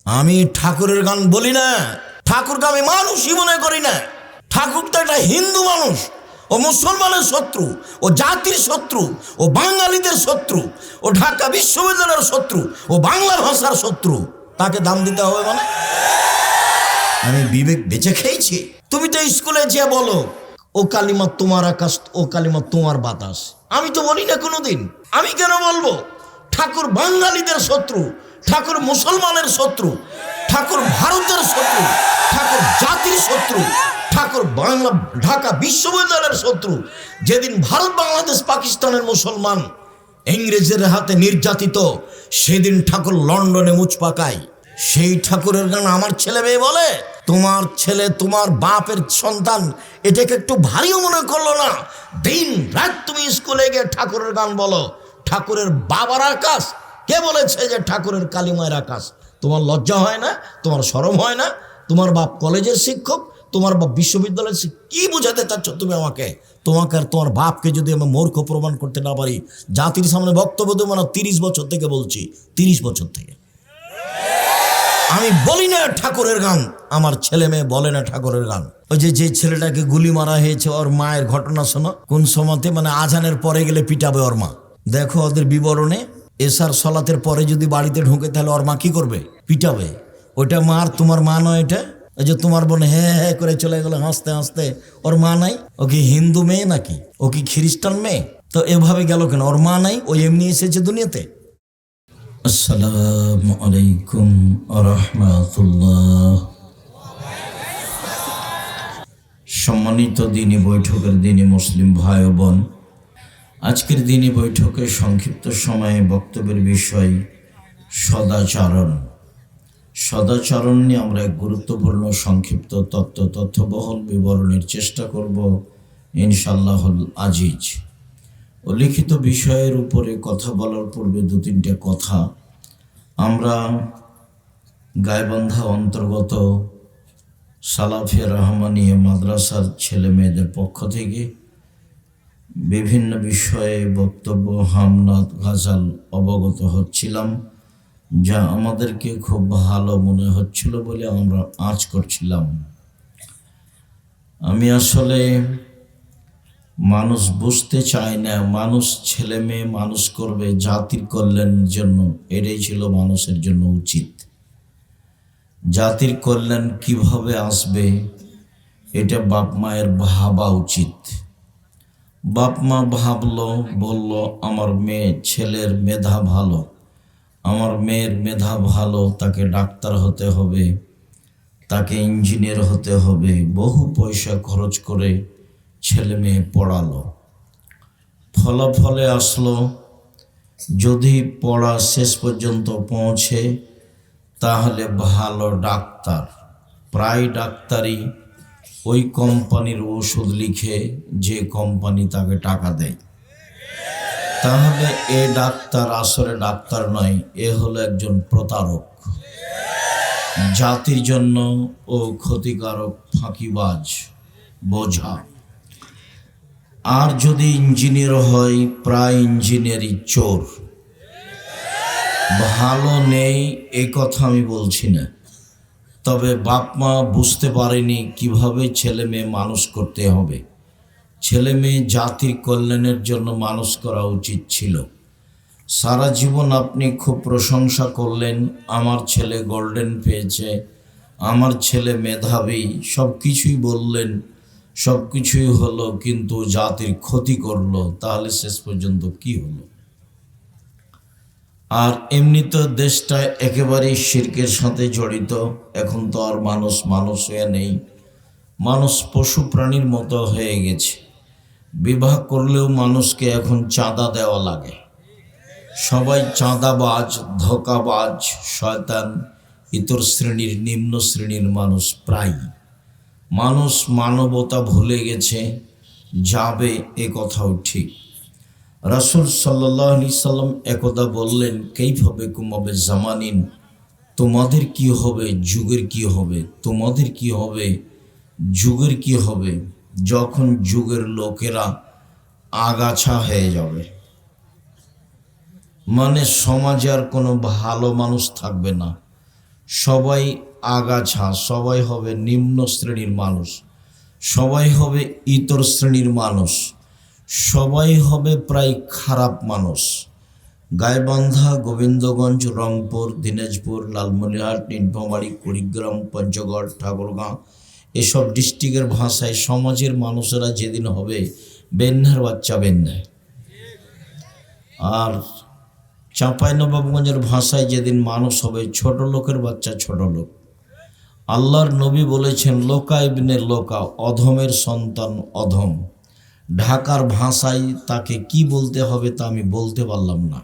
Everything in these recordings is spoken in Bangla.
আমি ঠাকুরের গান বলি না, ঠাকুরকে আমি মানুষই মনে করি না। ঠাকুর তো একটা হিন্দু মানুষ, ও মুসলমানের শত্রু, ও জাতির শত্রু, ও বাঙালিদের শত্রু, ও ঢাকা বিশ্ববিদ্যালয়ের শত্রু, ও বাংলা ভাষার শত্রু। তাকে দাম দিতে হবে মানে? আমি বিবেক বেঁচে খেয়েছি। তুমি তো স্কুলে যেয়ে বলো ও কালিমা তোমার আকাশ, ও কালিমা তোমার বাতাস। আমি তো বলি না কোনোদিন। আমি কেন বলবো? ঠাকুর বাঙালিদের শত্রু, ঠাকুর মুসলমানের শত্রু, ঠাকুর ভারতের শত্রু, ঠাকুর জাতির শত্রু, ঠাকুর বাংলা ঢাকা বিশ্ববিদ্যালয়ের শত্রু। যেদিন ভারত বাংলাদেশ পাকিস্তানের মুসলমান ইংরেজের হাতে নির্যাতিত, সেদিন ঠাকুর লন্ডনে মুচ পাকায়। সেই ঠাকুরের গান আমার ছেলে মেয়ে বলে। তোমার ছেলে তোমার বাপের সন্তান, এটাকে একটু ভারীও মনে করলো না? দিন রাত তুমি স্কুলে গিয়ে ঠাকুরের গান বলো। ঠাকুরের বাবার আকাশ কে বলেছে যে ঠাকুরের কালিমায়ের আকাশ? তোমার লজ্জা হয় না? তোমার শরম হয় না? তোমার বাপ কলেজের শিক্ষক, তোমার বাপ বিশ্ববিদ্যালয়ের শিক্ষক। কি বোঝাতে চাচ্ছ তুমি আমাকে? তোমাকে আর তোমার বাপকে যদি আমি মূর্খ প্রমাণ করতে না পারি, জাতির সামনে বক্তব্য দেবো না। 30 বছর থেকে বলছি, 30 বছর থেকে আমি বলি না ঠাকুরের গান। আমার ছেলে মেয়ে বলে না ঠাকুরের গান। ওই যে ছেলেটাকে গুলি মারা হয়েছে, ওর মায়ের ঘটনা শোনো। কোন সময়তে মানে আজানের পরে গেলে পিটাবে ওর মা। দেখো ওদের বিবরণে, এশার সলাতের পরে যদি বাড়িতে ঢুকে তাহলে ওর মা কি করবে? পিটাবে। ওইটা মার, তোমার মা নয় এটা। ওই যে তোমার বোন হ্যাঁ হ্যাঁ করে চলে গেল হাসতে হাসতে, ওর মা নাই? ও কি হিন্দু মেয়ে নাকি? ও কি খ্রিস্টান মেয়ে? তো এভাবে গেল কেন? ওর মা নাই, ওই এমনি এসেছে দুনিয়াতে। আসসালামু আলাইকুম ওয়া রাহমাতুল্লাহ। সম্মানিত দিনী বৈঠকের দিনী মুসলিম ভাই ও বোন, আজকের দিনী বৈঠকে সংক্ষিপ্ত সময়ে বক্তব্যের বিষয় সদাচরণ। সদাচরণ নিয়ে আমরা এক গুরুত্বপূর্ণ সংক্ষিপ্ত তথ্যবহুল বিবরণের চেষ্টা করব ইনশাআল্লাহুল আজিজ। উল্লিখিত বিষয়ের উপরে কথা বলার পূর্বে 2-3টা কথা। আমরা গাইবান্ধা অন্তর্গত সালাফিয়া রহমানিয়া মাদ্রাসার ছেলে মেয়েদের পক্ষ থেকে বিভিন্ন বিষয়ে বক্তব্য, হামনাত, গাজাল অবগত হচ্ছিলাম, যা আমাদেরকে খুব ভালো মনে হচ্ছিল বলে আমরা আঁচ করছিলাম। আমি আসলে মানুষ বুঝতে চায় না, মানুষ ছেলে মেয়ে মানুষ করবে জাতির কল্যাণের জন্য। এটাই ছিল মানুষের জন্য উচিত। জাতির কল্যাণ কিভাবে আসবে এটা বাপ মায়ের ভাবা উচিত। বাপ মা ভাবলো, বলল আমার মেয়ে ছেলের মেধা ভালো, আমার মেয়ের মেধা ভালো, তাকে ডাক্তার হতে হবে, তাকে ইঞ্জিনিয়ার হতে হবে। বহু পয়সা খরচ করে ছেলে মেয়ে পড়ালো। ফলাফলে আসলো, যদি পড়া শেষ পর্যন্ত পৌঁছে তাহলে ভালো ডাক্তার, প্রায় ডাক্তারই ওই কোম্পানির ওষুধ লিখে যে কোম্পানি তাকে টাকা দেয়। তাহলে এ ডাক্তার আসলে ডাক্তার নয়, এ হলো একজন প্রতারক, জাতির জন্য ও ক্ষতিকারক, ফাঁকিবাজ, বোঝা। আর যদি ইঞ্জিনিয়ার হয়, প্রায় ইঞ্জিনিয়ারই চোর। ভালো নেই এ কথা আমি বলছি না, তবে বাপ মা বুঝতে পারেনি কিভাবে ছেলে মেয়ে মানুষ করতে হবে। ছেলে মেয়ে জাতির কল্যাণের জন্য মানুষ করা উচিত ছিল। সারা জীবন আপনি খুব প্রশংসা করলেন, আমার ছেলে গোল্ডেন পেয়েছে, আমার ছেলে মেধাবী, সব কিছুই বললেন, সব কিছুই হলো, কিন্তু জাতির ক্ষতি করলো। তাহলে শেষ পর্যন্ত কি হলো? আর এমনি তো দেশটা একেবারেই শিরকের সাথে জড়িত। এখন তো আর মানুষ হয়ে নেই, মানুষ পশু প্রাণীর মতো হয়ে গেছে। বিবাহ করলেও মানুষকে এখন চাঁদা দেওয়া লাগে। সবাই চাঁদাবাজ, ধোঁকাবাজ, শয়তান, ইতর শ্রেণীর, নিম্ন শ্রেণীর মানুষ। প্রায় মানুষ মানবতা ভুলে গেছে, যাবে এ কথাও ঠিক। রাসূল সাল্লাল্লাহু আলাইহি সাল্লাম একদা বললেন, কাইফা বিকুম জামানিন, তোমাদের কি হবে, যুগের কি হবে, তোমাদের কি হবে, যুগের কি হবে, যখন যুগের লোকেরা আগাছা হয়ে যাবে। মানে সমাজে আর কোনো ভালো মানুষ থাকবে না, সবাই আগাছা, সবাই হবে নিম্ন শ্রেণীর মানুষ, সবাই হবে ইতর শ্রেণীর মানুষ, সবাই হবে প্রায় খারাপ মানুষ। গাইবান্ধা, গোবিন্দগঞ্জ, রংপুর, দিনাজপুর, লালমনিরহাট, নীলফামারী, কুড়িগ্রাম, পঞ্চগড়, ঠাকুরগাঁও এসব ডিস্ট্রিক্টের ভাষায় সমাজের মানুষেরা যেদিন হবে বেন্যার বাচ্চা বেন্যায়, আর চাঁপাইনবাবগঞ্জের ভাষায় যেদিন মানুষ হবে ছোট লোকের বাচ্চা ছোট লোক। আল্লাহর নবী বলেছেন লোকা ইবনে লোকা, অধমের সন্তান অধম। ঢাকার ভাষায় তাকে কি বলতে হবে তা আমি বলতে পারলাম না,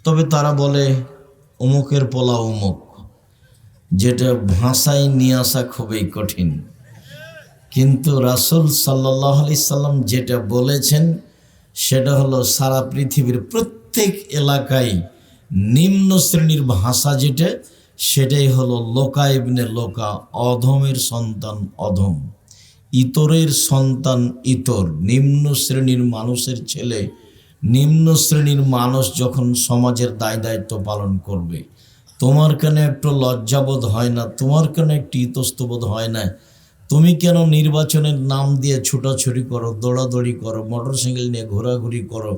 তবে তারা বলে অমুকের পোলা অমুক, যেটা ভাষায় নিয়ে আসা খুবই কঠিন। কিন্তু রাসূল সাল্লাল্লাহু আলাইহি সাল্লাম যেটা বলেছেন সেটা হলো সারা পৃথিবীর প্রত্যেক এলাকায় নিম্ন শ্রেণীর ভাষা যেটা, সেটাই হলো লোকা ইবনে লোকা, অধমের সন্তান অধম, ইতরের সন্তান ইতর। নিম্ন শ্রেণীর মানুষের ছেলে, নিম্ন শ্রেণীর মানুষ যখন সমাজের দায় দায়িত্ব পালন করবে, তোমার কেন একটু লজ্জাবোধ হয় না? তোমার কেন একটু ইতস্তবোধ হয় না? তুমি কেন নির্বাচনের নাম দিয়ে ছুটাছুটি করো, দৌড়াদৌড়ি করো, মোটরসাইকেল নিয়ে ঘোরাঘুরি করো?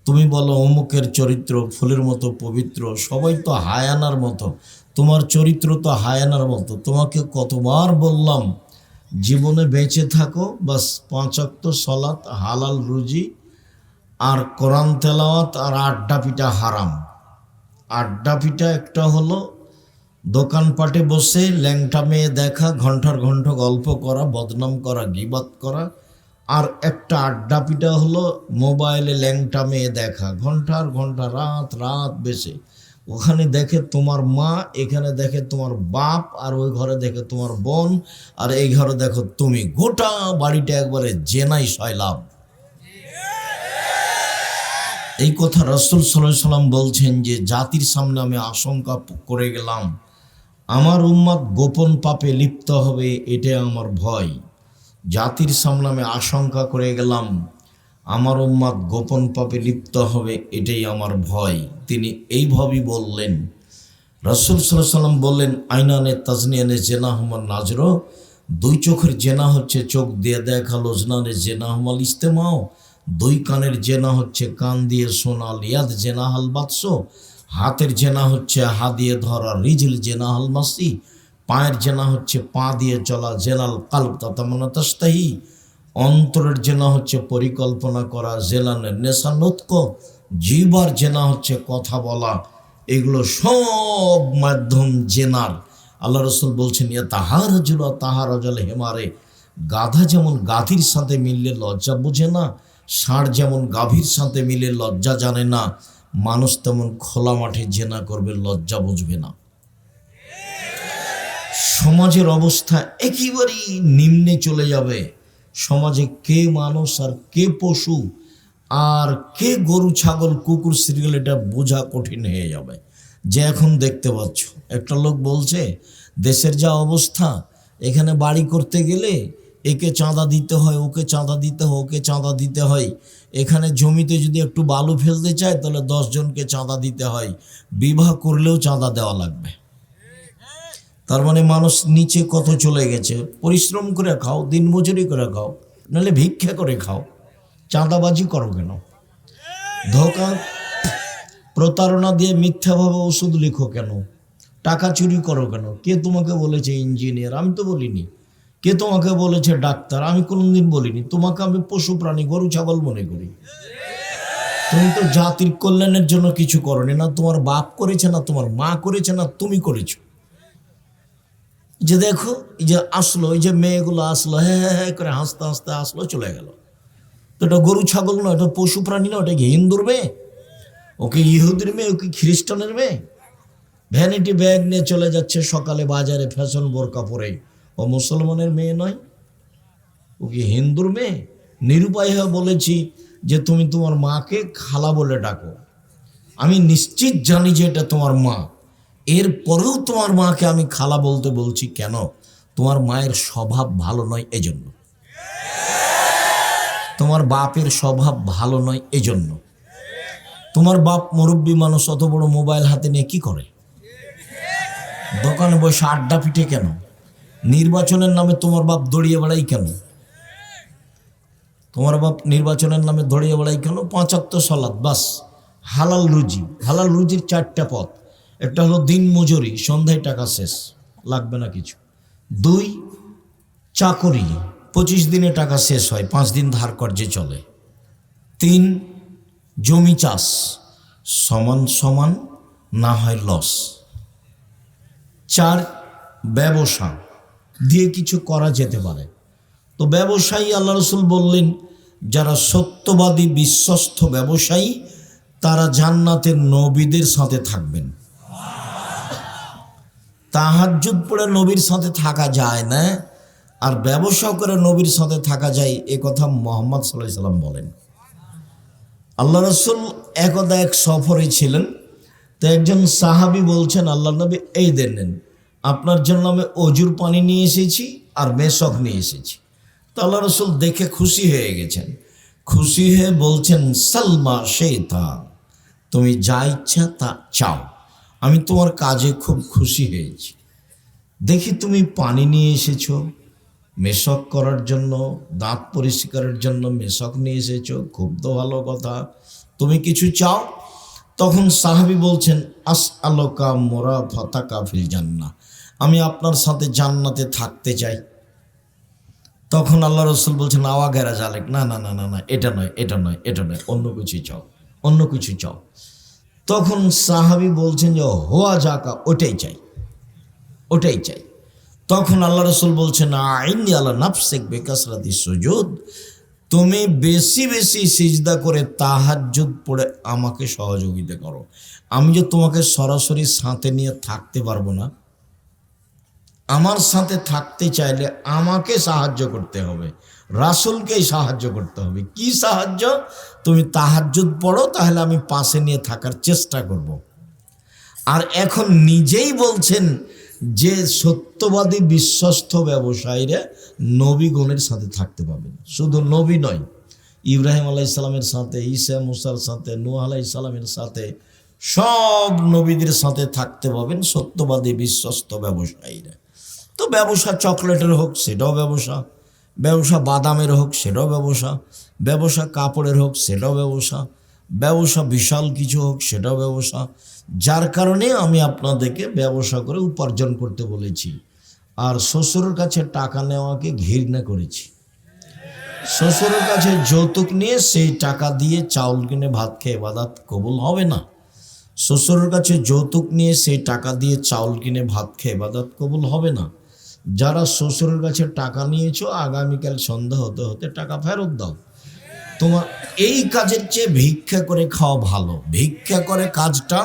তুমি বলো অমুকের চরিত্র ফুলের মতো পবিত্র। সবাই তো হায়ানার মতো, তোমার চরিত্র তো হায়ানার মতো। তোমাকে কতবার বললাম জীবনে বেঁচে থাকো, বাস 5 ওয়াক্ত সালাত, হালাল রুজি, আর কোরআন তেলাওয়াত, আর আড্ডা পিটা হারাম। আড্ডা পিটা একটা হলো দোকানপাটে বসে ল্যাংটা মেয়ে দেখা, ঘন্টার ঘন্টা গল্প করা, বদনাম করা, গীবাত করা। আর একটা আড্ডা পিটা হলো মোবাইলে ল্যাংটা মেয়ে দেখা, ঘন্টার ঘন্টা রাত রাত বেশে। ওখানে দেখে তোমার মা, এখানে দেখে তোমার বাপ, আর ওই ঘরে দেখে তোমার বোন, আর এই ঘরে দেখো তুমি। গোটা বাড়িটা একবারে জেনাই সয়লাভ। এই কথা রাসূল সাল্লাল্লাহু আলাইহি সাল্লাম বলছেন যে জাতির সামনে আমি আশঙ্কা করে গেলাম আমার উম্মত গোপন পাপে লিপ্ত হবে, এটাই আমার ভয়। জাতির সামনে আমি আশঙ্কা করে গেলাম আমার উম্মত গোপন পাপে লিপ্ত হবে, এটাই আমার ভয়। তিনি এইভাবেই বললেন। রাসূল সাল্লাল্লাহু আলাইহি সাল্লাম বললেন আইনানে তাজনিয়ানে জেনাহুমান নাজর, 2 চোখের জেনা হচ্ছে চোখ দিয়ে দেখা, লোজনানে জেনাহুমাল ইস্তেমাও, 2 কানের জেনা হচ্ছে কান দিয়ে শোনা, লিয়াদ জেনাহাল বাতস, হাতের জেনা হচ্ছে হাত দিয়ে ধরা, রিজল জেনাহাল মাসি, পায়ের জেনা হচ্ছে পা দিয়ে চলা, জেলাল কালব তাতামানা তাস্তাহি, অন্তরের জেনা হচ্ছে পরিকল্পনা করা, জেলানের নেশানুৎক, জিহ্বার জেনা হচ্ছে কথা বলা। এগুলো সব মাধ্যম জেনার। আল্লাহ রাসূল বলছেন ইয়া তাহারাজুল তাহারাজুল হেমারে, গাধা যেমন গাভীর সাথে মিললে লজ্জা বোঝে না, ষাঁড় যেমন গাভীর সাথে মিলে লজ্জা জানে না, মানুষ তেমন খোলা মাঠে জেনা করবে, লজ্জা বুঝবে না। সমাজের অবস্থা একেবারেই নিম্নে চলে যাবে। সমাজে কে মানুষ আর কে পশু আর কে গরু ছাগল কুকুর সিরিয়াল, এটা বোঝা কঠিন হয়ে যাবে। যে এখন দেখতে পাচ্ছ, একটা লোক বলছে দেশের যা অবস্থা, এখানে বাড়ি করতে গেলে একে চাঁদা দিতে হয়, ওকে চাঁদা দিতে হয়, ওকে চাঁদা দিতে হয়। এখানে জমিতে যদি একটু বালু ফেলতে চায় তাহলে 10 জনকে চাঁদা দিতে হয়, বিবাহ করলেও চাঁদা দেওয়া লাগবে। তার মানে মানুষ নিচে কত চলে গেছে। পরিশ্রম করে খাও, দিনমজুরি করে খাও, নাহলে ভিক্ষা করে খাও, চাঁদাবাজি করো কেন? ধোঁকা প্রতারণা দিয়ে মিথ্যাভাবে ওষুধ লিখো কেন? টাকা চুরি করো কেন? কে তোমাকে বলেছে ইঞ্জিনিয়ার? আমি তো বলিনি। কে তোমাকে বলেছে ডাক্তার? আমি কোনোদিন বলিনি। তোমাকে আমি পশু প্রাণী, গরু ছাগল মনে করি। তুমি তো জাতির কল্যাণের জন্য কিছু করনি, না তোমার বাপ করেছে, না তোমার মা করেছে, না তুমি করেছো। যে দেখো এই যে আসলো, এই যে মেয়েগুলো আসলো, হ্যাঁ হ্যাঁ হ্যাঁ করে হাসতে হাসতে আসলো, চলে গেল। তো এটা গরু ছাগল না, এটা পশু প্রাণী না, ওটা কি হিন্দুর মেয়ে? ওকে ইহুদির মেয়ে, ওকে খ্রিস্টানের মেয়ে? ভ্যানিটি ব্যাগ নিয়ে চলে যাচ্ছে সকালে বাজারে ফ্যাশন বোরকা পরে, ও মুসলমানের মেয়ে নয়, ও কি হিন্দুর মেয়ে? নিরুপায় হয়ে বলেছি যে তুমি তোমার মাকে খালা বলে ডাকো। আমি নিশ্চিত জানি যে এটা তোমার মা, এরপরেও তোমার মাকে আমি খালা বলতে বলছি কেন? তোমার মায়ের স্বভাব ভালো নয় এজন্য, তোমার বাপের স্বভাব ভালো নয় এজন্য। তোমার বাপ মুরব্বী মানুষ, অত বড় মোবাইল হাতে নিয়ে কি করে? দোকানে বসে আড্ডা পিঠে কেন? নির্বাচনের নামে তোমার বাপ দড়িয়ে বেড়াই কেন? তোমার বাপ নির্বাচনের নামে দড়িয়ে বেড়াই কেন? 5 ওয়াক্ত সালাত, বাস। হালাল রুজি, হালাল রুজির 4টা পথ। একটা হলো দিন মজুরি, সন্ধ্যায় টাকা শেষ, লাগবে না কিছু। 2, চাকরি, 25 দিনে টাকা শেষ হয়, 5 দিন ধার কর্জে চলে। 3, জমি চাষ, সমান সমান না হয় লস। 4, ব্যবসা দিয়ে কিছু করা যেতে পারে। তো ব্যবসায়ী, আল্লাহ রসুল বললেন যারা সত্যবাদী বিশ্বস্ত ব্যবসায়ী তারা জান্নাতের নবীদের সাথে থাকবেন। তাহাজ্জুদ পড়ে নবীর সাথে থাকা যায় না, আর ব্যবসা করে নবীর সাথে থাকা যায়, এ কথা মুহাম্মদ সাল্লাল্লাহু আলাইহি সাল্লাম বলেন। আল্লাহ রসুল একদা এক সফরে ছিলেন, তো একজন সাহাবী বলছেন, আল্লাহ নবী এই দেন, আপনার জন্য আমি অজুর পানি নিয়ে এসেছি আর মেশক নিয়ে এসেছি। তো আল্লাহ রসুল দেখে খুশি হয়ে গেছেন, খুশি হয়ে বলছেন, সালমা শেতা, তুমি যা ইচ্ছা তা চাও, আমি তোমার কাজে খুব খুশি হয়েছি। দেখি তুমি পানি নিয়ে এসেছো মেশক করার জন্য, দাঁত পরিষ্কারের জন্য মেশক নিয়ে এসেছো, খুব তো ভালো কথা, তুমি কিছু চাও। তখন সাহাবী বলছেন, আস আলোকা মোরা ফাতাকা ফিল জান্নাহ, আমি আপনার সাথে জান্নাতে থাকতে চাই। তখন আল্লাহ রসুল বলছেন, আওয়া গেরা জালেক, না না না না না, এটা নয়, এটা নয়, এটা নয়, অন্য কিছু চাও, অন্য কিছু চাও। তখন সাহাবী বলছেন যে হোয়া জাকা, ওটাই চাই, ওটাই চাই। তখন আল্লাহ রসুল বলছেন, আইনি আল্লাহ নাফসিক বিকাসরাতি সুজুদ, তুমি বেশি বেশি সিজদা করে তাহাজ্জুদ পড়ে আমাকে সহযোগিতা করো। আমি যে তোমাকে সরাসরি সাথে নিয়ে থাকতে পারবো না, আমার সাথে থাকতে চাইলে আমাকে সাহায্য করতে হবে, রাসূলকেই সাহায্য করতে হবে। কি সাহায্য? তুমি তাহাজ্জুদ পড়ো, তাহলে আমি পাশে নিয়ে থাকার চেষ্টা করব। আর এখন নিজেই বলছেন যে সত্যবাদী বিশ্বস্ত ব্যবসায়ীরা নবীগণের সাথে থাকতে পাবেন। শুধু নবী নয়, ইব্রাহিম আলাইহিস সালামের সাথে, ঈসা মুসার সাথে, নূহ আলাইহিস সালামের সাথে, সব নবীদের সাথে থাকতে পাবেন সত্যবাদী বিশ্বস্ত ব্যবসায়ীরা। তো ব্যবসা চকলেটের হোক সেটাও ব্যবসা, ব্যবসা বাদামের হোক সেটাও ব্যবসা, ব্যবসা কাপড়ের হোক সেটাও ব্যবসা, ব্যবসা বিশাল কিছু হোক সেটাও ব্যবসা। যার কারণে আমি আপনাদেরকে ব্যবসা করে উপার্জন করতে বলেছি। আর শ্বশুরের কাছে টাকা নেওয়াকে ঘৃণা করেছি। শ্বশুরের কাছে যৌতুক নিয়ে সেই টাকা দিয়ে চাউল কিনে ভাত খেয়ে ইবাদত কবুল হবে না। শ্বশুরের কাছে যৌতুক নিয়ে সেই টাকা দিয়ে চাউল কিনে ভাত খেয়ে ইবাদত কবুল হবে না। যারা শ্বশুরের কাছে টাকা নিয়েছো, আগামীকাল সন্ধ্যা হতে হতে টাকা ফেরত দাও। তোমার এই কাজের চেয়ে ভিক্ষা করে খাওয়া ভালো। ভিক্ষা করে কাজটা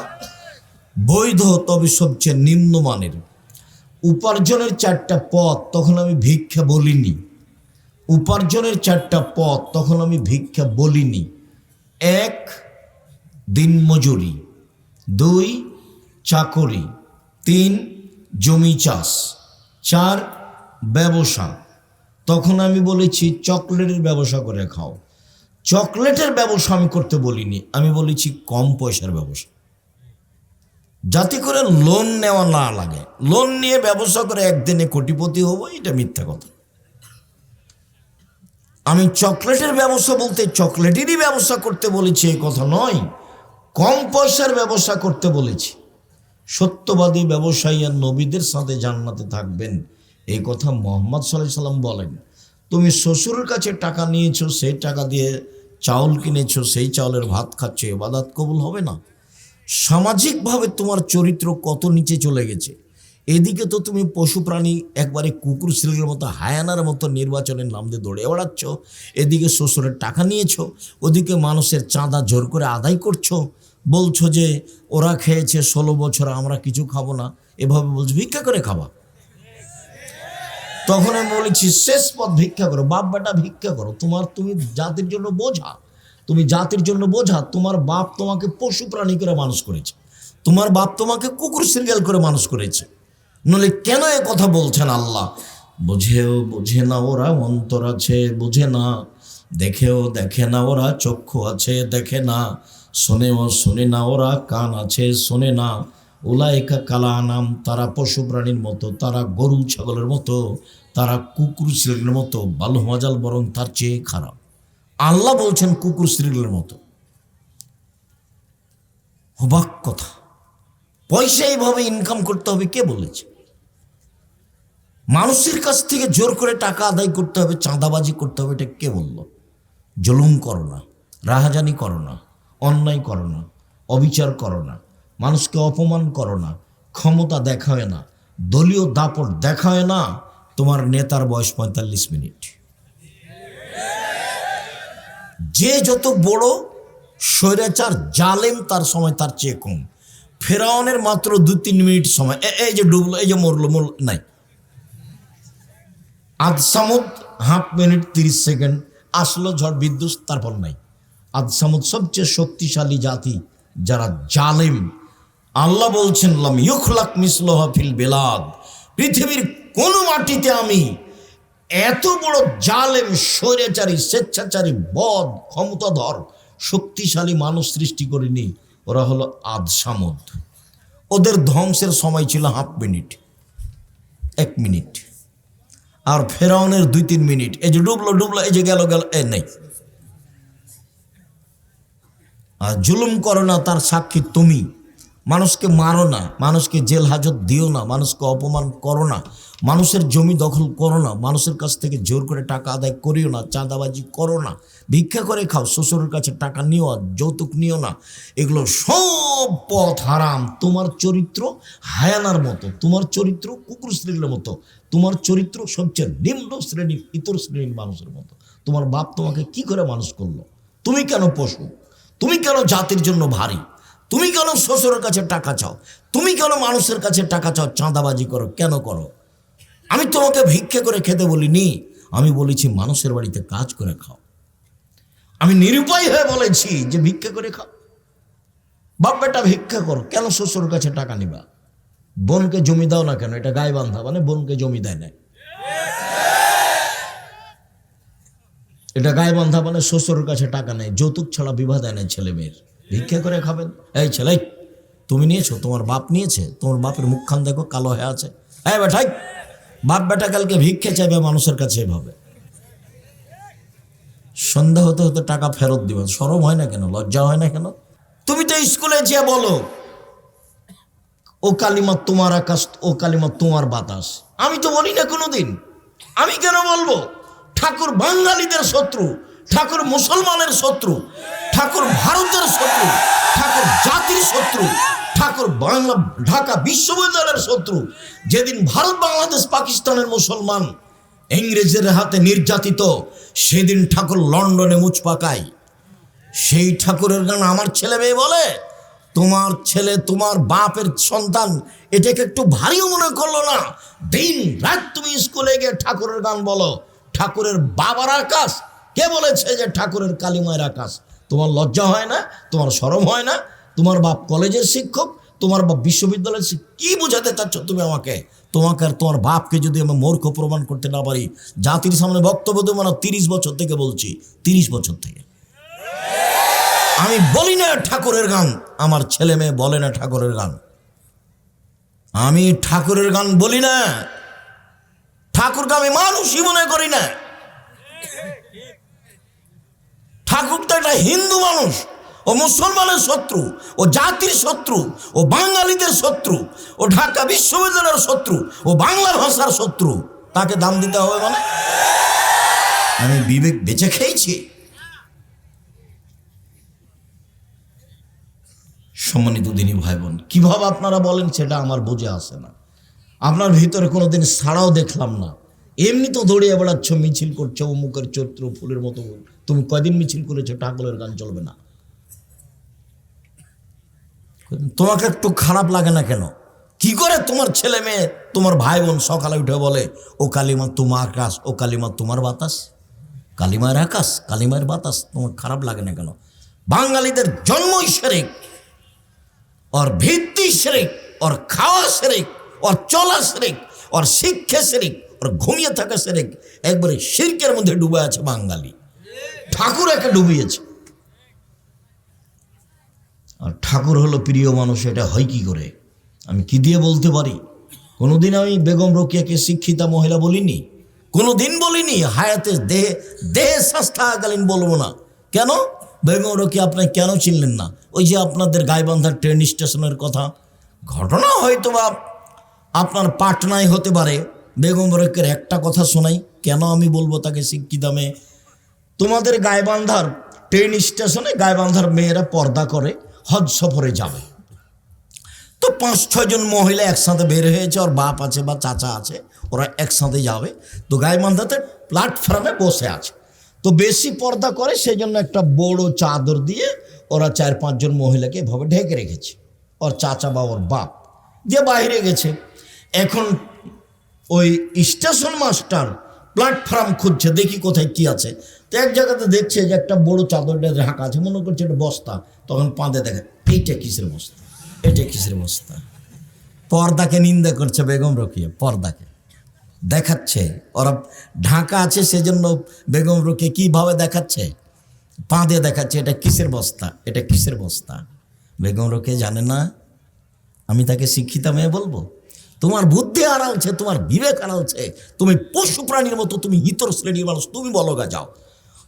বৈধ, তবে সবচেয়ে নিম্নমানের। উপার্জনের 4টা পথ, তখন আমি ভিক্ষা বলিনি। উপার্জনের 4টা পথ, তখন আমি ভিক্ষা বলিনি। 1, দিনমজুরি, 2, চাকরি, 3, জমি চাষ, 4, ব্যবসা। তখন আমি বলেছি চকলেটের ব্যবসা করে খাও। চকলেটের ব্যবসা আমি করতে বলিনি, আমি বলেছি কম পয়সার ব্যবসা, যাতে করে লোন নেওয়া না লাগে। লোন নিয়ে ব্যবসা করে একদিনে কোটিপতি হবো, এটা মিথ্যা কথা। আমি চকলেটের ব্যবসা বলতে চকলেটেরই ব্যবসা করতে বলেছি এই কথা নয়, কম পয়সার ব্যবসা করতে বলেছি। সত্যবাদী ব্যবসায়ী আর নবীদের সাথে জান্নাতে থাকবেন, এই কথা মুহাম্মদ সাল্লাল্লাহু আলাইহি সাল্লাম বলেন। তুমি শ্বশুরের কাছে টাকা নিয়েছো, সেই টাকা দিয়ে চাউল কিনেছো, সেই চাউলের ভাত খাচ্ছো, ইবাদত কবুল হবে না। সামাজিকভাবে তোমার চরিত্র কত নিচে চলে গেছে। এদিকে তো তুমি পশু প্রাণী, একবারে কুকুর শিল্পের মতো, হায়ানার মতো নির্বাচনের নাম দিয়ে দৌড়ে বেড়াচ্ছ। এদিকে শ্বশুরের টাকা নিয়েছো, ওদিকে মানুষের চাঁদা জোর করে আদায় করছো। বলছো যে ওরা খেয়েছে 16 বছর, আমরা কিছু খাবো না, এভাবে বলছো ভিক্ষা করে খাবা। তখন আমি বলেছি শেষ পথ ভিক্ষা করো, বাপ বেটা ভিক্ষা করো। তুমি জাতির জন্য বোঝা, তুমি জাতির জন্য বোঝা। তোমার বাপ তোমাকে পশু প্রাণী করে মানুষ করেছে, তোমার বাপ তোমাকে কুকুর সিরিয়াল করে মানুষ করেছে। নলে কেন এ কথা বলছেন আল্লাহ? বোঝে না ওরা, অন্তর আছে বোঝে না, দেখেও দেখে না ওরা, চক্ষু আছে দেখে না, শোনে না ওরা, কান আছে শোনে না, উলাইকা কালা আনাম, তারা পশু প্রাণীর মতো, তারা গরু ছাগলের মতো, তারা কুকুর শ্রেণীর মতো, বালু মজাল, বরং তার চেয়ে খারাপ। আল্লাহ বলছেন কুকুর শ্রেণীর মতো। অবাক কথা। পয়সা এইভাবে ইনকাম করতে হবে কে বলেছে? মানুষের কাছ থেকে জোর করে টাকা আদায় করতে হবে, চাঁদাবাজি করতে হবে, এটা কে বলল? জুলুম করো না, রাহাজানি করো না, অন্যায় করো না, অবিচার করো না, মানুষকে অপমান করো না, ক্ষমতা দেখায় না, দলীয় দাপট দেখায় না। তোমার নেতার বয়স 45 মিনিট। যে যত বড় স্বৈরাচার জালেম তার সময় তার চেয়ে কম। ফেরাউনের মাত্র 2-3 মিনিট সময়, এই যে ডুবলো, এই যে মরলো নাই। আদ সামুদ হাফ মিনিট 30 সেকেন্ড, আসলো ঝড় বিদ্যুৎ, তারপর নাই। আদ সামুদ সবচেয়ে শক্তিশালী জাতি, যারা জালেম। আল্লাহ বলছেন লাম ইউখলাক মিসলুহা ফিল বিলাদ, পৃথিবীর কোন মাটিতে আমি এত বড় জালেম, স্বৈরাচারী, স্বেচ্ছাচারী, বদ, ক্ষমতাধর, শক্তিশালী মানুষ সৃষ্টি করিনি। ওরা হলো আদ সামুদ। ওদের ধ্বংসের সময় ছিল হাফ মিনিট, 1 মিনিট। আর ফেরাউনের 2-3 মিনিট। এই যে ডুবলো, এই যে গেল, নেই। আর জুলুম করো না, তার সাক্ষী তুমি। মানুষকে মারো না, মানুষকে জেল হাজত দিও না, মানুষকে অপমান করো না, মানুষের জমি দখল করো না, মানুষের কাছ থেকে জোর করে টাকা আদায় করিও না, চাঁদাবাজি করো না, ভিক্ষা করে খাও, শ্বশুরের কাছে টাকা নিও, যৌতুক নিও না। এগুলো সব পথ হারাম। তোমার চরিত্র হায়ানার মতো, তোমার চরিত্র কুকুর শ্রেণীর মতো, তোমার চরিত্র সবচেয়ে নিম্ন শ্রেণীর, ইতর শ্রেণীর মানুষের মতো। তোমার বাপ তোমাকে কি করে মানুষ করলো? তুমি কেন পশু? তুমি কেন জাতির জন্য ভারী? তুমি কেন শ্বশুরের কাছে টাকা চাও? তুমি কেন মানুষের কাছে টাকা চাও, চাঁদাবাজি করো? কেন করো? আমি তোমাকে ভিক্ষা করে খেতে বলিনি, আমি বলেছি মানুষের বাড়িতে কাজ করে খাও। আমি নিরুপায় হয়ে বলেছি যে ভিক্ষা করে খাও। বাপ বেটা ভিক্ষা করো, কেন শ্বশুরের কাছে টাকা নিবা? বোনকে জমি দাও না কেন? এটা গায়ে বান্ধা, মানে বোনকে জমি দেয় না। এটা গায়ে বান্ধা, মানে শ্বশুরের কাছে টাকা নেই, যৌতুক ছাড়া বিবাহ দেয় না ছেলে মেয়ের। ভিক্ষা করে খাবেন? এই ছেলে, তুমি নিয়েছো? তোমার বাপ নিয়েছে? তোমার বাপের মুখখান দেখো, কালো হয়ে আছে। হ্যাঁ বেটাই, বাপ বেটা কালকে ভিক্ষা চাইবে মানুষের কাছে এভাবে। সন্ধ্যা হতে হতে টাকা ফেরত দিবেন। শরম হয় না কেন? লজ্জা হয় না কেন? তুমি তো স্কুলে যেয়ে বলো ও কালিমা তোমার আকাশ, ও কালিমা তোমার বাতাস। আমি তো বলি না কোনোদিন। আমি কেন বলবো? ঠাকুর বাঙালিদের শত্রু, ঠাকুর মুসলমানের শত্রু, ঠাকুর ভারতের শত্রু, ঠাকুর জাতির শত্রু, ঠাকুর বাংলা ঢাকা বিশ্ববিদ্যালয়ের শত্রু। যেদিন ভারত, বাংলাদেশ, পাকিস্তানের মুসলমান ইংরেজের হাতে নির্যাতিত, সেদিন ঠাকুর লন্ডনে মুচ পাকায়। সেই ঠাকুরের গান আমার ছেলে মেয়ে বলে, তোমার ছেলে তোমার বাপের সন্তান, এটাকে একটু ভারীও মনে করলো না? দিন রাত তুমি স্কুলে গিয়ে ঠাকুরের গান বলো। ঠাকুরের বাবার আকাশ কে বলেছে যে ঠাকুরের কালিমায়ের আকাশ? তোমার লজ্জা হয় না? তোমার শরম হয় না? তোমার বাপ কলেজের শিক্ষক, তোমার বাপ বিশ্ববিদ্যালয়ের শিক্ষক। কি বোঝাতে চাচ্ছ তুমি আমাকে? তোমাকে আর তোমার বাপকে যদি আমি মূর্খ প্রমাণ করতে না পারি, জাতির সামনে বক্তব্য দেবো না। 30 বছর থেকে বলছি, 30 বছর থেকে আমি বলি না ঠাকুরের গান, আমার ছেলে মেয়ে বলে না ঠাকুরের গান। আমি ঠাকুরের গান বলি না, ঠাকুরকে আমি মানুষই মনে করি না। ঠাকুর তো একটা হিন্দু মানুষ, ও মুসলমানের শত্রু, ও জাতির শত্রু, ও বাঙালিদের শত্রু, ও ঢাকা বিশ্ববিদ্যালয়ের শত্রু, ও বাংলা ভাষার শত্রু। তাকে দাম দিতে হবে মানে? আমি বিবেক বেঁচে খেয়েছি। সম্মানিত দিনী ভাই বোন, কিভাবে আপনারা বলেন সেটা আমার বুঝে আসে না। আপনার ভিতরে কোনোদিন ছাড়াও দেখলাম না। এমনি তো দৌড়িয়ে বেড়াচ্ছ, মিছিল করছো, অমুকের চরিত্র ফুলের মতো। তুমি কয়দিন মিছিল করেছো? ঠাকুরের গান চলবে না? তোমাকে একটু খারাপ লাগে না কেন? কি করে তোমার ছেলে মেয়ে, তোমার ভাই বোন সকালে উঠে বলে ও কালিমা তোমার আকাশ, ও কালিমা তোমার বাতাস? কালিমার আকাশ, কালিমার বাতাস, তোমার খারাপ লাগে না কেন? বাঙালিদের জন্মই শিরক, ওর ভিত্তি শিরক, ওর খাওয়া শিরক, ওর চলা শিরক, ওর শিক্ষা শিরক, ওর ঘুমিয়ে থাকা শিরক। একবারে শিরকের মধ্যে ডুবে আছে বাঙালি। ঠাকুর একে ডুবিয়েছে। আর ঠাকুর হলো প্রিয় মানুষ, এটা হয় কি করে? আমি কি দিয়ে বলতে পারি? কোনোদিন আমি বেগম রোকেয়াকে শিক্ষিতা মহিলা বলিনি, কোনোদিন বলিনি। হায়াতে দেহে শ্বাস থাকাকালীন বলবো না। কেন? বেগম রোকেয়া আপনি কেন চিনলেন না? ওই যে আপনাদের গাইবান্ধার ট্রেন স্টেশনের কথা, ঘটনা হয়তো বা আপনার পাটনায় হতে পারে। বেগম রোকেয়ার একটা কথা শোনাই, কেন আমি বলবো তাকে শিক্ষিতা মেয়ে? তোমাদের গাইবান্ধার ট্রেন স্টেশনে গাইবান্ধার মেয়েরা পর্দা করে হজ সফরে যাবে, তো 5-6 জন মহিলা একসাথে বের হয়েছে, ওর বাপ আছে বা চাচা আছে, ওরা একসাথে যাবে। তো গাইবান্ধাতে প্ল্যাটফর্মে বসে আছে, তো বেশি পর্দা করে সেই জন্য একটা বড় চাদর দিয়ে ওরা 4-5 জন মহিলাকে এভাবে ঢেকে রেখেছে, ওর চাচা বা ওর বাপ দিয়ে বাইরে গেছে। এখন ওই স্টেশন মাস্টার প্ল্যাটফর্ম খুঁজছে, দেখি কোথায় কি আছে। তো এক জায়গাতে দেখছে যে একটা বড় চাদরটা ঢাকা আছে, মনে করছে এটা বস্তা। তখন পাঁদে দেখে এইটা কিসের বস্তা, এটা কিসের বস্তা। পর্দাকে নিন্দা করছে বেগম রোকেয়া, পর্দাকে দেখাচ্ছে ওরা ঢাকা আছে সেজন্য। বেগম রোকেয়া কীভাবে দেখাচ্ছে? পাঁদে দেখাচ্ছে এটা কিসের বস্তা, এটা কিসের বস্তা। বেগম রোকেয়া জানে না আমি তাকে শিক্ষিতা মেয়ে বলবো? তোমার বুদ্ধি হারালছে, তোমার বিবেক হারালছে, তুমি পশু প্রাণীর মতো, তুমি ইতর শ্রেণীর মানুষ, তুমি বলো গা যাও,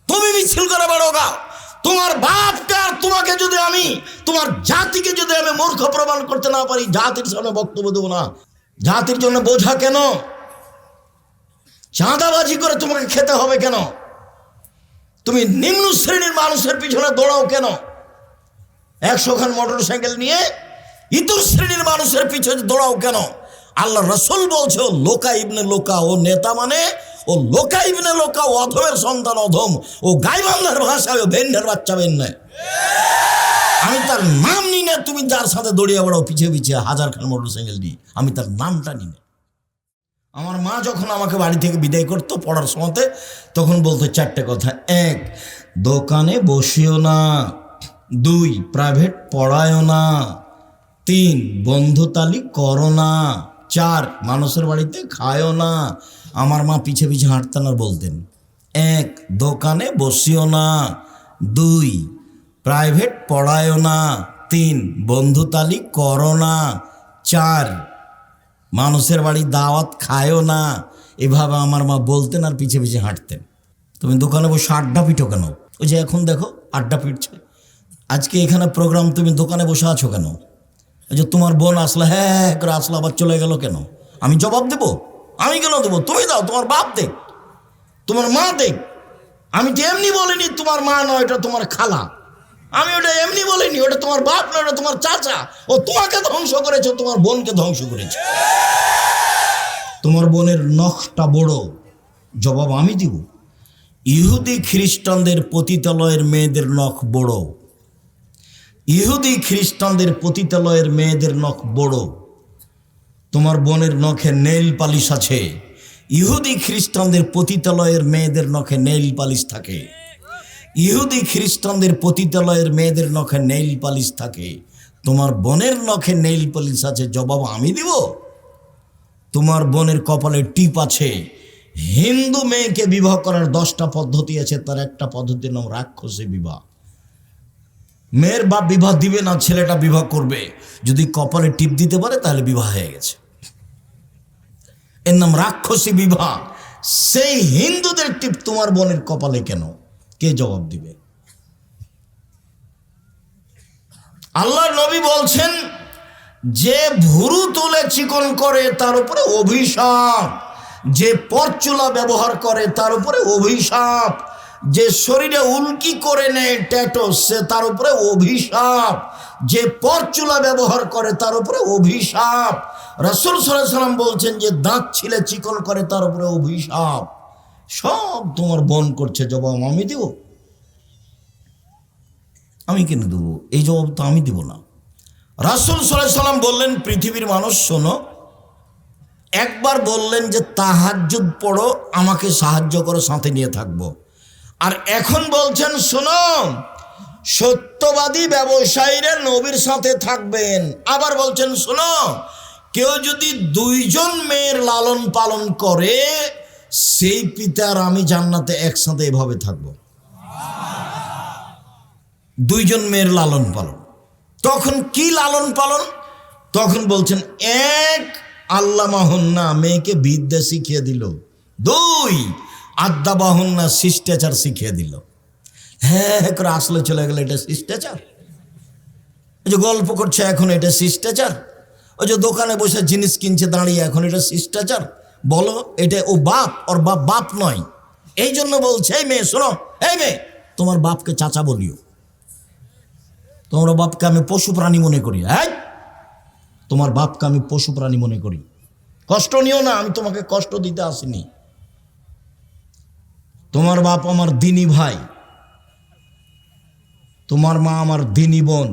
তুমি মিছিল করে বেড়ো গা। তোমার বাপকে আর তোমাকে যদি আমি, তোমার জাতিকে যদি আমি মূর্খ প্রমাণ করতে না পারি, জাতির সামনে বক্তব্য দেবো না। জাতির জন্য বোঝা কেন? চাঁদাবাজি করে তোমাকে খেতে হবে কেন? তুমি নিম্ন শ্রেণীর মানুষের পিছনে দৌড়াও কেন? 100 খান মোটরসাইকেল নিয়ে ইতর শ্রেণীর মানুষের পিছনে দৌড়াও কেন? আল্লাহ রসুল বলছে ও লোকা ইবনে লোকা, ও নেতা মানে ও লোকা ইবনে লোকা, ও অধমের সন্তান অধম, ও গাইবান্ধার ভাষায় ও ভেন্ডের বাচ্চা ভেন্ডে। আমি তার নাম নিই না, তুমি যার সাথে দৌড়িয়ে বেড়াও পিছিয়ে পিছিয়ে 1000 খান মোটরসাইকেল নিয়ে, আমি তার নামটা নিই না। আমার মা যখন আমাকে বাড়ি থেকে বিদায় করতো পড়ার সময়তে, তখন বলতো 4টে কথা। 1, দোকানে বসিও না। 2, প্রাইভেট পড়ায়ও না। 3, বন্ধুতালি করো না। 4, মানুষের বাড়িতে খায়ও না। আমার মা পিছে পিছে হাঁটতেন আর বলতেন 1, দোকানে বসিও না। 2, প্রাইভেট পড়ায়ও না। 3, বন্ধুতালি করো না। 4, মানুষের বাড়ি দাওয়াত খায়ও না। এভাবে আমার মা বলতেন আর পিছে পিছে হাঁটতেন। তুমি দোকানে বসে আড্ডা পিঠো কেন? ওই যে এখন দেখো আড্ডা পিটছে। আজকে এখানে প্রোগ্রাম, তুমি দোকানে বসে আছো কেন? ওই যে তোমার বোন আসলো, হ্যাঁ করে আসলো, আবার চলে গেল কেন? আমি জবাব দেবো? আমি কেন দেবো? তুমি দাও, তোমার বাপ দেখ, তোমার মা দেখ। আমি তো এমনি বলিনি তোমার মা নয়, এটা তোমার খালা। আমি ওটা এমনি বলিনি, ওটা তোমার বাপ নয়, ওটা তোমার চাচা। ও তোমাকে ধ্বংস করেছে, তোমার বোনকে ধ্বংস করেছে। তোমার বোনের নখটা বড়, জবাব আমি দিব। ইহুদি খ্রিস্টানদের পতিতালয়ের মেয়েদের নখ বড়, ইহুদি খ্রিস্টানদের পতিতালয়ের মেয়েদের নখ বড়। তোমার বোনের নখে নেইল পালিশ আছে, ইহুদি খ্রিস্টানদের পতিতালয়ের মেয়েদের নখে নেইল পালিশ থাকে। ইহুদি খ্রিস্টানদের পতিতালয়ের মেয়েদের নখে নেইল পালিশ থাকে, তোমার বোনের নখে নেইল পালিশ আছে, জবাব আমি দিব। তোমার বোনের কপালে টিপ আছে। হিন্দু মেয়েকে বিবাহ করার 10টা পদ্ধতি আছে, তার একটা পদ্ধতির নাম রাক্ষসী বিবাহ। মেয়ের বাপ বিবাহ দিবে না, ছেলেটা বিবাহ করবে। যদি কপালে টিপ দিতে পারে তাহলে বিবাহ হয়ে গেছে, এর নাম রাক্ষসী বিবাহ। সেই হিন্দুদের টিপ তোমার বোনের কপালে কেন? কে জবাব দিবে? আল্লাহর নবী বলছেন যে ভুরু তুলে চিকন করে তার উপরে অভিশাপ, যে পরচুলা ব্যবহার করে তার উপরে অভিশাপ, যে শরীরে উল্কি করে নেয় ট্যাটো সে তার উপরে অভিশাপ, যে পরচুলা ব্যবহার করে তার উপরে অভিশাপ। রাসূল সাল্লাল্লাহু আলাইহি ওয়াসাল্লাম বলছেন যে দাঁত ছিলে চিকন করে তার উপরে অভিশাপ। সব তোমার বোন করছে, জবাব আমি দেব? আমি কেন দেবো? এই জবাব তো আমি দিব না। রাসূল সাল্লাল্লাহু আলাইহি ওয়াসাল্লাম বললেন, পৃথিবীর মানুষ শোনো, একবার বললেন যে তাহাজ্জুদ পড়ো, আমাকে সাহায্য করো, সাথে নিয়ে থাকবো। আর এখন বলছেন শোনো, সত্যবাদী ব্যবসায়ীরা নবীর সাথে থাকবেন। আবার বলছেন শোনো, কেউ যদি 2 জন মেয়ের লালন পালন করে, সেই পিতার আমি জান্নাতে একসাথে এভাবে থাকবো। 2 জন মেয়ের লালন পালন। তখন কি লালন পালন? তখন বলছেন, এক, আল্লাহ মাহন্না মেয়েকে বিদ্যা শিখিয়ে দিল, দুই, আদ্যা বাহন্না শিষ্টাচার শিখিয়ে দিল। হ্যাঁ করে আসলে চলে গেল, এটা শিষ্টাচার? ওই যে গল্প করছে এখন, এটা শিষ্টাচার? ওই যে দোকানে বসে জিনিস কিনছে দাঁড়িয়ে, এখন এটা শিষ্টাচার? বলো, এটা ও বাপ, ওর বাপ বাপ নয়। এই জন্য বলছে, এই মেয়ে শোনো, এই মেয়ে, তোমার বাপকে চাচা বলিও। তোমার বাপকে আমি পশু প্রাণী মনে করি। হ্যাঁ, তোমার বাপকে আমি পশু প্রাণী মনে করি। কষ্ট নিও না, আমি তোমাকে কষ্ট দিতে আসিনি। তোমার বাপ আমার দিনী ভাই, তোমার মা আমার দিনী বোন,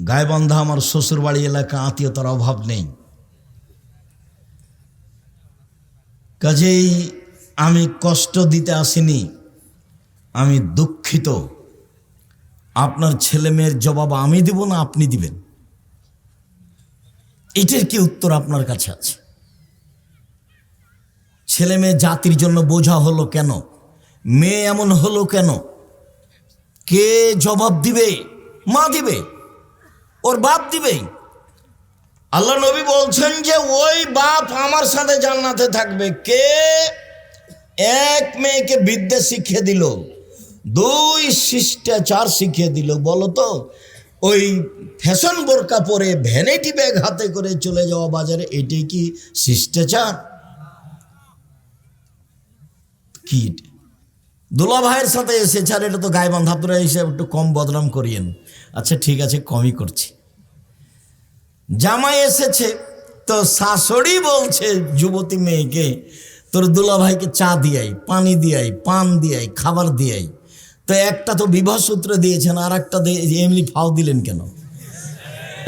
গায়েবান্ধা আমার শ্বশুর বাড়ি এলাকা, আত্মীয়তার অভাব নেই। কাজেই আমি কষ্ট দিতে আসিনি, আমি দুঃখিত। আপনার ছেলে মেয়ের জবাব আমি দিব না আপনি দিবেন? এটার কি উত্তর আপনার কাছে আছে? ছেলে মেয়ে জাতির জন্য বোঝা হলো কেন? মেয়ে এমন হলো কেন? কে জবাব দিবে? মা দিবে, ওর বাপ দিবে। আল্লাহ নবী বলছেন যে ওই বাপ আমার সাথে জান্নাতে থাকবে। কে? এক, মেয়েকে বিদ্যা শিখিয়ে দিল, দুই, শিষ্টাচার শিখিয়ে দিল। বলো তো, ওই ফ্যাশন বোরকা পরে ভ্যানিটি ব্যাগ হাতে করে চলে যাওয়া বাজারে, এটাই কি শিষ্টাচার? কি দোলা ভাইয়ের সাথে এসেছে, আর এটা তো গায়েবান্ধা, আপনারা এসে একটু কম বদনাম করিয়েন। আচ্ছা ঠিক আছে, কমই করছি। জামাই এসেছে তো শাশুড়ি বলছে যুবতী মেয়েকে, তোর দুলা ভাইকে চা দিয়াই, পানি দিয়াই, পান দিয়াই, খাবার দিয়াই। তো একটা তো বিবাহ সূত্র দিয়েছেন, আর একটা এমনি ফাও দিলেন কেন?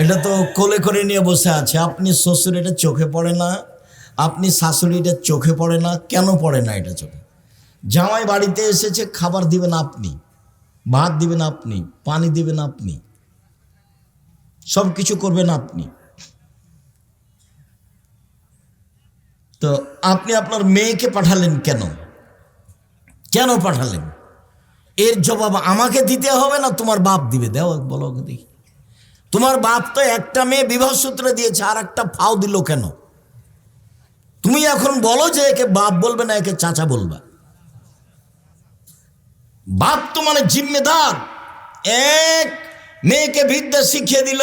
এটা তো কোলে করে নিয়ে বসে আছে। আপনি শ্বশুর, এটা চোখে পড়ে না? আপনি শাশুড়ি, এটা চোখে পড়ে না? কেন পড়ে না এটা চোখে? জামাই বাড়িতে এসেছে, খাবার দিবেন আপনি, ভাত দিবেন আপনি, পানি দিবেন আপনি, সব কিছু করবেন আপনি। তো আপনি আপনার মেয়েকে পাঠালেন কেন? কেন পাঠালেন? এর জবাব আমাকে দিতে হবে না তোমার বাপ দিবে? দেও, বলো দেখি। তোমার বাপ তো একটা মেয়ে বিবাহ সূত্রে দিয়েছে, আর একটা ফাও দিল কেন? তুমি এখন বলো যে একে বাপ বলবে না, একে চাচা বলবা। বাপ তো মানে জিম্মেদার। এক, মেয়েকে বিদ্যা শিখিয়ে দিল,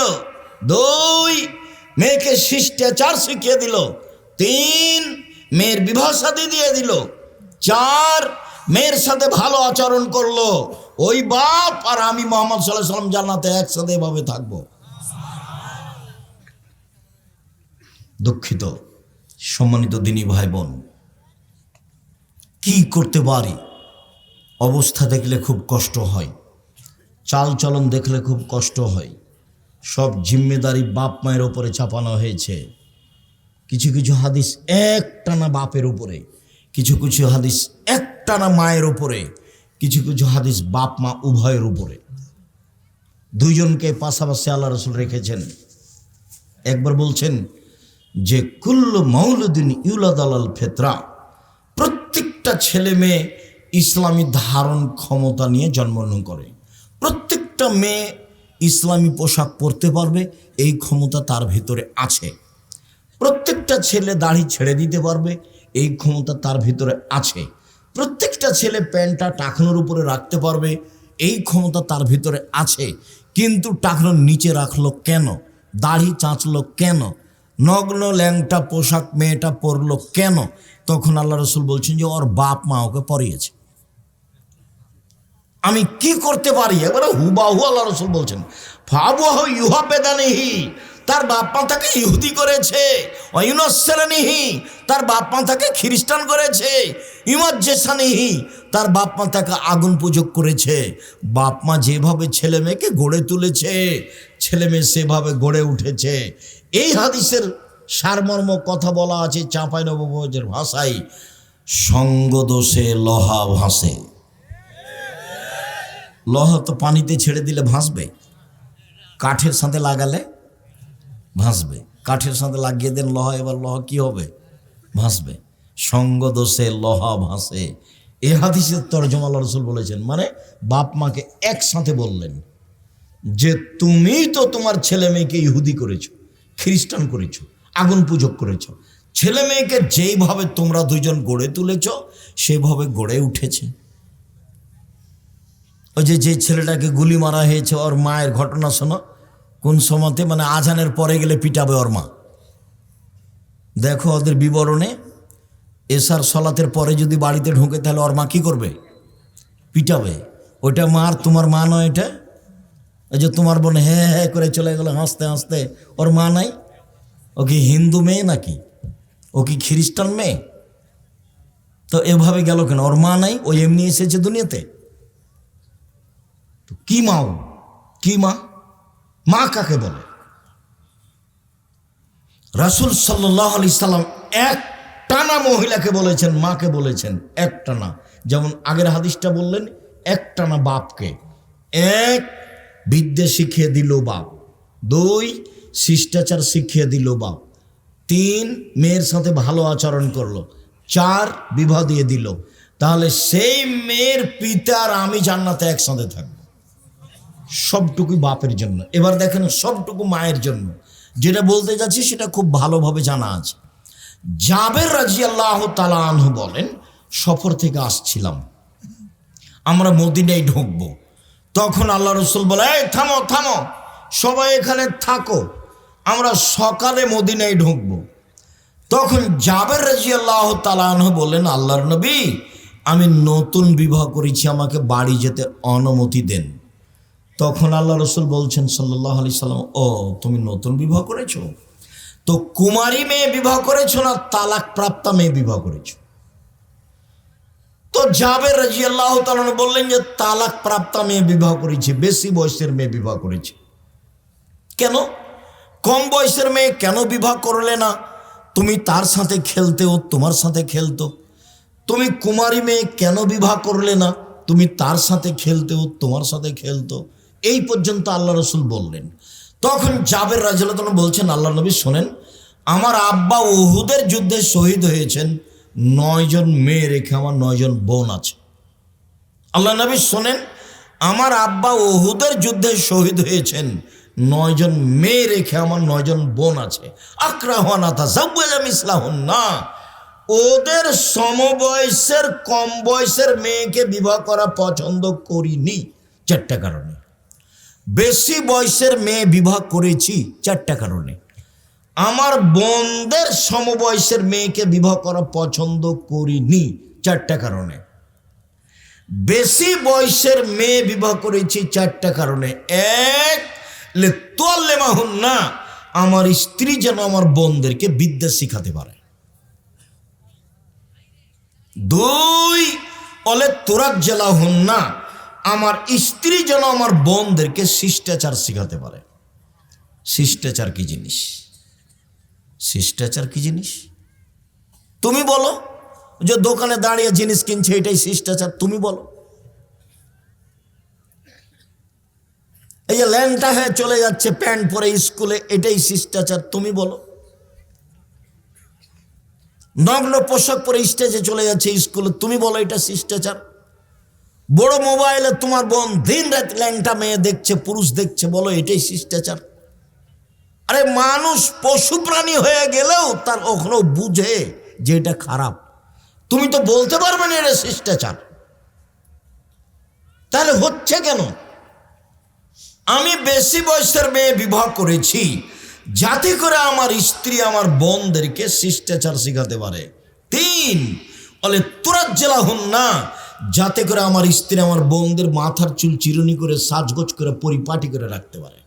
দুই, মেয়েকে শিষ্টাচার শিখিয়ে দিল, তিন, মেয়ের বিবাহ শাদী দিয়ে দিল, চার, মেয়ের সাথে ভালো আচরণ করলো। ওই বাপ আর আমি মুহাম্মদ সাল্লাল্লাহু আলাইহি ওয়াসাল্লাম জান্নাতে একসাথে এভাবে থাকবো। দুঃখিত সম্মানিত দিনী ভাই বোন, কি করতে পারি? অবস্থা দেখলে খুব কষ্ট হয়, চাল চলন দেখলে খুব কষ্ট হয়। সব জিম্মেদারি বাপ মায়ের ওপরে চাপানো হয়েছে। কিছু কিছু হাদিস একটানা বাপের উপরে, কিছু কিছু হাদিস একটানা মায়ের উপরে, কিছু কিছু হাদিস বাপ মা উভয়ের উপরে। দুইজনকে পাশাপাশি আল্লাহ রাসূল রেখেছেন। একবার বলছেন যে কুল্লু মাউলুদিন ইউলাদ আলাল ফিতরা, প্রত্যেকটা ছেলে মেয়ে ইসলামী ধারণ ক্ষমতা নিয়ে জন্মগ্রহণ করে। প্রত্যেকটা মেয়ে ইসলামী পোশাক পরতে পারবে, এই ক্ষমতা তার ভিতরে আছে। প্রত্যেকটা ছেলে দাড়ি ছেড়ে দিতে পারবে, এই ক্ষমতা তার ভিতরে আছে। প্রত্যেকটা ছেলে প্যান্টটা টাকনোর উপরে রাখতে পারবে, এই ক্ষমতা তার ভিতরে আছে। কিন্তু টাকনোর নিচে রাখলো কেন? দাড়ি চাঁচলো কেন? নগ্ন ল্যাংটা পোশাক মেয়েটা পরলো কেন? তখন আল্লাহ রাসূল বলছেন যে ওর বাপ মা ওকে পরিয়েছে। আমি কি করতে পারি? এবারে হুবাহু আল্লাহ রাসূল বলছেন ফাবুহু ইউহাবেদানিহি, তার বাপ মা তাকে ইহুদি করেছে, ওয়ায়ুনাসসারানিহি, তার বাপ মা তাকে খ্রিস্টান করেছে, ইমাজ্জেসানিহি, তার বাপ মা তাকে আগুন পূজক করেছে। বাপ মা যেভাবে ছেলে মেয়েকে গড়ে তুলেছে, ছেলে মেয়ে সেভাবে গড়ে উঠেছে। এই হাদিসের সারমর্ম কথা বলা আছে চাঁপাইনবাবগঞ্জের ভাষায়, সঙ্গদোষে লোহা ভাসে। লোহা তো পানিতে ছেড়ে দিলে ভাসবে, কাঠের সাথে লাগালে ভাসবে। কাঠের সাথে লাগিয়ে দেন লোহা, এবার লোহা কি হবে? ভাসবে। সঙ্গদোষে লোহা ভাসে, এ হাদিসের তরজমা আল্লাহ রাসূল বলেছেন। মানে বাপ মাকে একসাথে বললেন। যে তুমি তো তোমার ছেলে মেয়েকে ইহুদি করেছো, খ্রিস্টান করেছো, আগুন পূজক করেছো। ছেলে মেয়েকে যেইভাবে তোমরা দুইজন গড়ে তুলেছ সেইভাবে গড়ে উঠেছে। ওই যে ছেলেটাকে গুলি মারা হয়েছে, ওর মায়ের ঘটনা শোনো। কোন সময়তে মানে আজানের পরে গেলে পিটাবে ওর মা। দেখো ওদের বিবরণে, এশার সলাতের পরে যদি বাড়িতে ঢোকে তাহলে ওর মা কী করবে? পিটাবে। ওইটা মার, তোমার মা নয় এটা। ওই যে তোমার বোন হ্যাঁ হ্যাঁ করে চলে গেল হাসতে হাসতে, ওর মা নাই? ও কি হিন্দু মেয়ে নাকি? ও কি খ্রিস্টান মেয়ে? তো এভাবে গেল কেন? ওর মা নাই, ও এমনি এসেছে দুনিয়াতে। তো কি মাও, কি মা? মা কাকে বলে? রাসূল সাল্লাল্লাহু আলাইহি সাল্লাম এক টানা মহিলাকে বলেছেন, মাকে বলেছেন এক টানা। যেমন আগের হাদিসটা বললেন, এক টানা বাপকে। এক, বিদ্যা শিখিয়ে দিল বাপ। দুই, শিষ্টাচার শিখিয়ে দিল বাপ। তিন, মেয়ের সাথে ভালো আচরণ করলো। চার, বিবাহ দিয়ে দিল। তাহলে সেই মেয়ের পিতা আর আমি জান্নাতে একসাথে থাকবো। সবটুকু বাপের জন্য। এবার দেখেন সবটুকু মায়ের জন্য। যেটা বলতে যাচ্ছি সেটা খুব ভালোভাবে জানা আছে। জাবের রাদিয়াল্লাহু তাআলা আনহু বলেন, সফর থেকে আসছিলাম, আমরা মদিনায় ঢুকবো। তখন আল্লাহ রসুল বলে, এই থামো থামো, সবাই এখানে থাকো, আমরা সকালে মদিনায় ঢুকবো। তখন জাবের রাদিয়াল্লাহু তাআলা আনহু বললেন, আল্লাহর নবী, আমি নতুন বিবাহ করেছি, আমাকে বাড়ি যেতে অনুমতি দেন। তখন আল্লাহ রসুল বলছেন সাল্লাল্লাহু আলাইহি সাল্লাম, ও তুমি নতুন বিবাহ করেছো? তো কুমারী মেয়ে বিবাহ করেছো না তালাক প্রাপ্তা মেয়ে বিবাহ করেছো? তো জাবের রাদিয়াল্লাহু তাআলা বললেন যে তালাক প্রাপ্তা মেয়ে বিবাহ করেছি, বেশি বয়সের মেয়ে বিবাহ করেছি। কেন? কম বয়সের মেয়ে কেন বিবাহ করলে না? তুমি তার সাথে খেলতে, ও তোমার সাথে খেলতো। তুমি কুমারী মেয়ে কেন বিবাহ করলে না? তুমি তার সাথে খেলতে, ও তোমার সাথে খেলতো। এই পর্যন্ত আল্লাহ রসুল বললেন। তখন জাবের রাদিয়াল্লাহু তাআলা বলছেন, আল্লাহ নবী শোনেন, আমার আব্বা উহুদের যুদ্ধে শহীদ হয়েছেন, 9 জন মেয়ে রেখে আমার 9 জন বোন আছে। আল্লাহ নবী শোনেন, আমার আব্বা উহুদের যুদ্ধে শহীদ হয়েছেন, 9 জন মেয়ে রেখে আমার 9 জন বোন আছে। আকরাহুনা তাযাওয়াজা মিসলাহুন্না, ওদের সমবয়সের কম বয়সের মেয়েকে বিবাহ করা পছন্দ করিনি 4টা কারণে। বেশি বয়সের মেয়ে বিবাহ করেছি 4টা কারণে। আমার বোনদের সমবয়সের মেয়েকে বিবাহ করা পছন্দ করিনি 4টা কারণে। বেশি বয়সের মেয়ে বিবাহ করেছি 4টা কারণে। এক, লিতুআল্লিমাহুন্না, আমার স্ত্রী যেন আমার বোনদেরকে বিদ্যা শিখাতে পারে। 2, লিতুরাজ্জিলাহুন্না, আমার স্ত্রী যেন আমার বোনদেরকে শিষ্টাচার শিখাতে পারে। শিষ্টাচার কি জিনিস? শিষ্টাচার কি জিনিস? তুমি বলো। যে দোকানে দাঁড়িয়ে জিনিস কিনছে এটাই শিষ্টাচার, তুমি বলো। এই যে ল্যাংটা হয়ে চলে যাচ্ছে প্যান্ট পরে স্কুলে, এটাই শিষ্টাচার, তুমি বলো। নগ্ন পোশাক পরে স্টেজে চলে যাচ্ছে স্কুলে, তুমি বলো এটা শিষ্টাচার। বড় মোবাইলে তোমার বোন দিন রাত ল্যাংটা মেয়ে দেখছে, পুরুষ দেখছে, বলো এটাই শিষ্টাচার। আরে মানুষ পশু প্রাণী হয়ে গেলেও তার ওখানে বুঝে যে এটা খারাপ। তুমি তো বলতে পারবে না এটা শিষ্টাচার। তাহলে হচ্ছে কেন? আমি বেশি বয়সের মেয়ে বিবাহ করেছি যাতে করে আমার স্ত্রী আমার বোনদেরকে শিষ্টাচার শিখাতে পারে। 3, লিতুরাজ্জিলাহুন্না, যাতে করে আমার স্ত্রী আমার বোনদের মাথার চুল চিরুনি করে সাজগোজ করে পরিপাটি করে রাখতে পারে।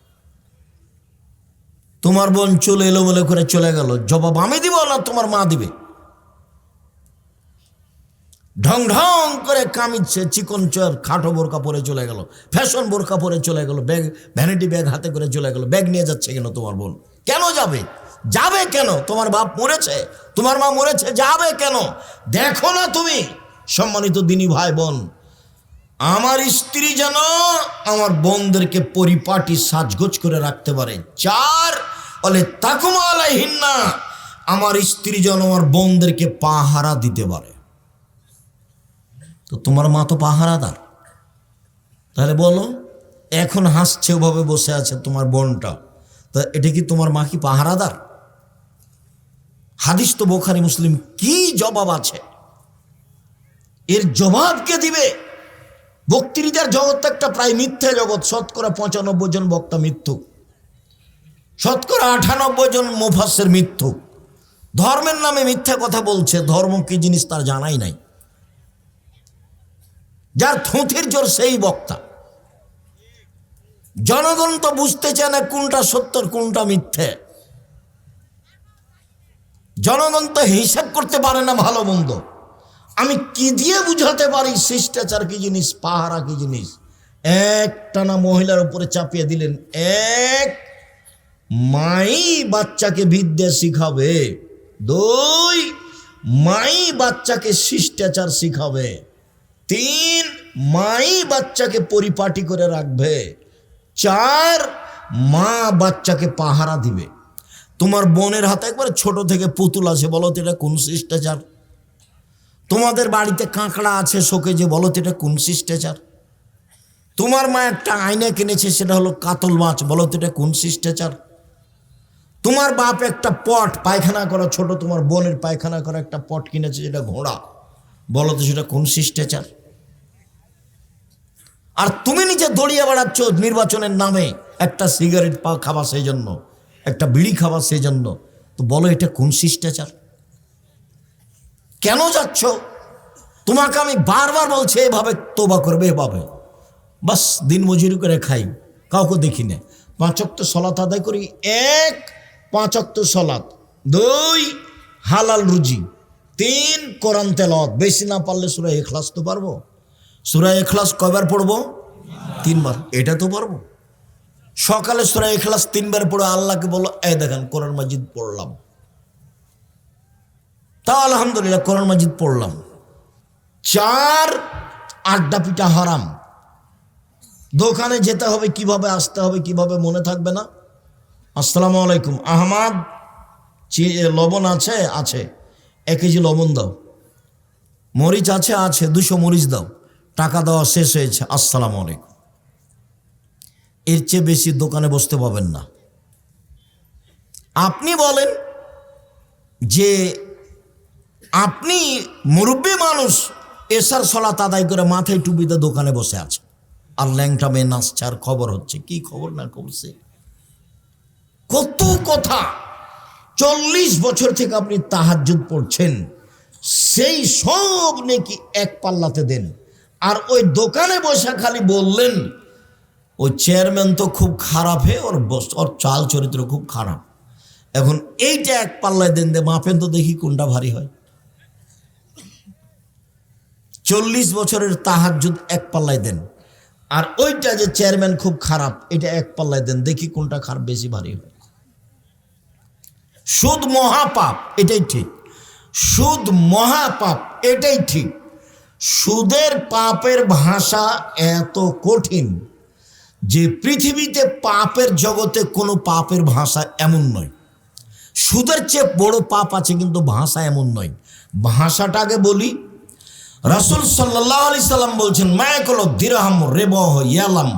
তোমার বোন চলে এলো বলে করে চলে গেল, জবাব আমি দিব না তোমার মা দিবে? ঢং ঢং করে কামিচ্ছে, চিকন চর খাটো বোরকা পরে চলে গেল, ফ্যাশন বোরকা পরে চলে গেল, ব্যাগ ভ্যানিটি ব্যাগ হাতে করে চলে গেল। ব্যাগ নিয়ে যাচ্ছে কেন তোমার বোন? কেন যাবে? যাবে কেন? তোমার বাপ মরেছে, তোমার মা মরেছে, যাবে কেন? দেখো না তুমি সম্মানিত দিনী ভাই বোন, আমার স্ত্রী যেন আমার বোনদেরকে পরিপাটি সাজগোজ করে রাখতে পারে। 4, লিতাকুমা আলাইহিন্না, আমার স্ত্রী যেন আমার বোনদেরকে পাহারা দিতে পারে। তো তোমার মা তো পাহারাদার, তাহলে বলো এখন হাসছে, ওভাবে বসে আছে তোমার বোনটা, তা এটা কি তোমার মা কি পাহারাদার? হাদিস তো বুখারী মুসলিম। কি জবাব আছে এর? জবাব কে দিবে? বক্তৃতার জগৎ একটা প্রায় মিথ্যা জগৎ। শতকরা 95 জন বক্তা মিথ্যুক, শতকরা 98 জন মুফাসসির মিথ্যুক। ধর্মের নামে মিথ্যা কথা বলছে, ধর্ম কি জিনিস তার জানাই নাই। যার থুঁথির জোর সেই বক্তা। জনগণ তো বুঝতে চায় না কোনটা সত্য কোনটা মিথ্যে। জনগণ তো হিসাব করতে পারে না ভালো মন্দ। আমি কি দিয়ে বুঝাতে পারি শিষ্টাচার কি জিনিস, পাহারা কি জিনিস? একটানা মহিলার উপরে চাপিয়ে দিলেন। এক, মাই বাচ্চাকে বিদ্যা শিখাবে। দুই, মাই বাচ্চাকে শিষ্টাচার শিখাবে। তিন, মাই বাচ্চাকে পরিপাটি করে রাখবে। চার, মা বাচ্চাকে পাহারা দিবে। তোমার বোনের হাতে একবার ছোট থেকে পুতুল আছে, বলো তো এটা কোন শিষ্টাচার? তোমাদের বাড়িতে কাঁকড়া আছে শোকেজে, বলো তো এটা কোন শিষ্টাচার? তোমার মা একটা আয়না কিনেছে, সেটা হলো কাতল মাছ, বলো তো এটা কোন শিষ্টাচার? তোমার বাপ একটা পট পায়খানা করা, ছোট তোমার বোনের পায়খানা করা একটা পট কিনেছে, যেটা ঘোড়া, বলো তো সেটা কোন শিষ্টাচার? আর তুমি নিজে দড়িয়ে বেড়াচ্ছ নির্বাচনের নামে, একটা সিগারেট খাবা সেই জন্য, একটা বিড়ি খাবা সেই জন্য, তো বলো এটা কোন শিষ্টাচার? কেন যাচ্ছ? তোমাকে আমি বারবার বলছি এভাবে তোবা করবে, এভাবে বাস দিন মজুরি করে খাই, কাউকে দেখি না। 5 ওয়াক্ত সলাত আদায় করি। 1, 5 ওয়াক্ত সলাত। 2, হালাল রুজি। 3, কোরআন তেলাওয়াত। বেশি না পারলে সূরা ইখলাস তো পারবো। সূরা ইখলাস কয়বার পড়বো? 3 বার। এটা তো পারবো। সকালে সূরা ইখলাস 3 বার পড়ে আল্লাহকে বলো, এই দেখেন কোরআন মাজিদ পড়লাম, তাও আলহামদুলিল্লাহ কোরআন মাজিদ পড়লাম। 4, আড্ডা পিটা হারাম। দোকানে যেতে হবে কিভাবে, আসতে হবে কিভাবে, মনে থাকবে না। আসসালামু আলাইকুম, আহমদ লবণ আছে? আছে। 1 কেজি লবণ দাও। মরিচ আছে? আছে। 200 মরিচ দাও। টাকা দেওয়া শেষ হয়েছে, আসসালামু আলাইকুম। এর চেয়ে বেশি দোকানে বসতে পাবেন না। আপনি বলেন যে আপনি মুরব্বী মানুষ, এশার সলাত আদায় করে মাথায় টুপিতে দোকানে বসে আছে, আর ল্যাংটা মেয়ে নাচছে, আর খবর হচ্ছে। কি খবর না করছে? কত কথা। 40 বছর থেকে আপনি তাহাজ্জুদ পড়ছেন, সেই সব নাকি এক পাল্লাতে দেন। আর ওই দোকানে বসে খালি বললেন ওই চেয়ারম্যান তো খুব খারাপ, ওর চাল চরিত্র খুব খারাপ। এখন এইটা এক পাল্লায় দেন, মাপেন তো দেখি কোনটা ভারী হয়। 40 বছরের তাহাজ্জুদ এক পাল্লায় দেন, আর ওইটা যে চেয়ারম্যান খুব খারাপ, এটা এক পাল্লায় দেন, দেখি কোনটা খারাপ বেশি ভারী হয়। সুদ মহাপাপ, এটাই ঠিক। সুদ মহাপাপ, এটাই ঠিক। সুদের পাপের ভাষা এত কঠিন যে পৃথিবীতে পাপের জগতে কোনো পাপের ভাষা এমন নয়। সুদের চেয়ে বড় পাপ আছে, কিন্তু ভাষা এমন নয়। ভাষাটা আগে বলি। রাসূল সাল্লাল্লাহু আলাইহি সাল্লাম বলছেন, মায়াকুল দিরহাম রিবাহ ইয়ালাম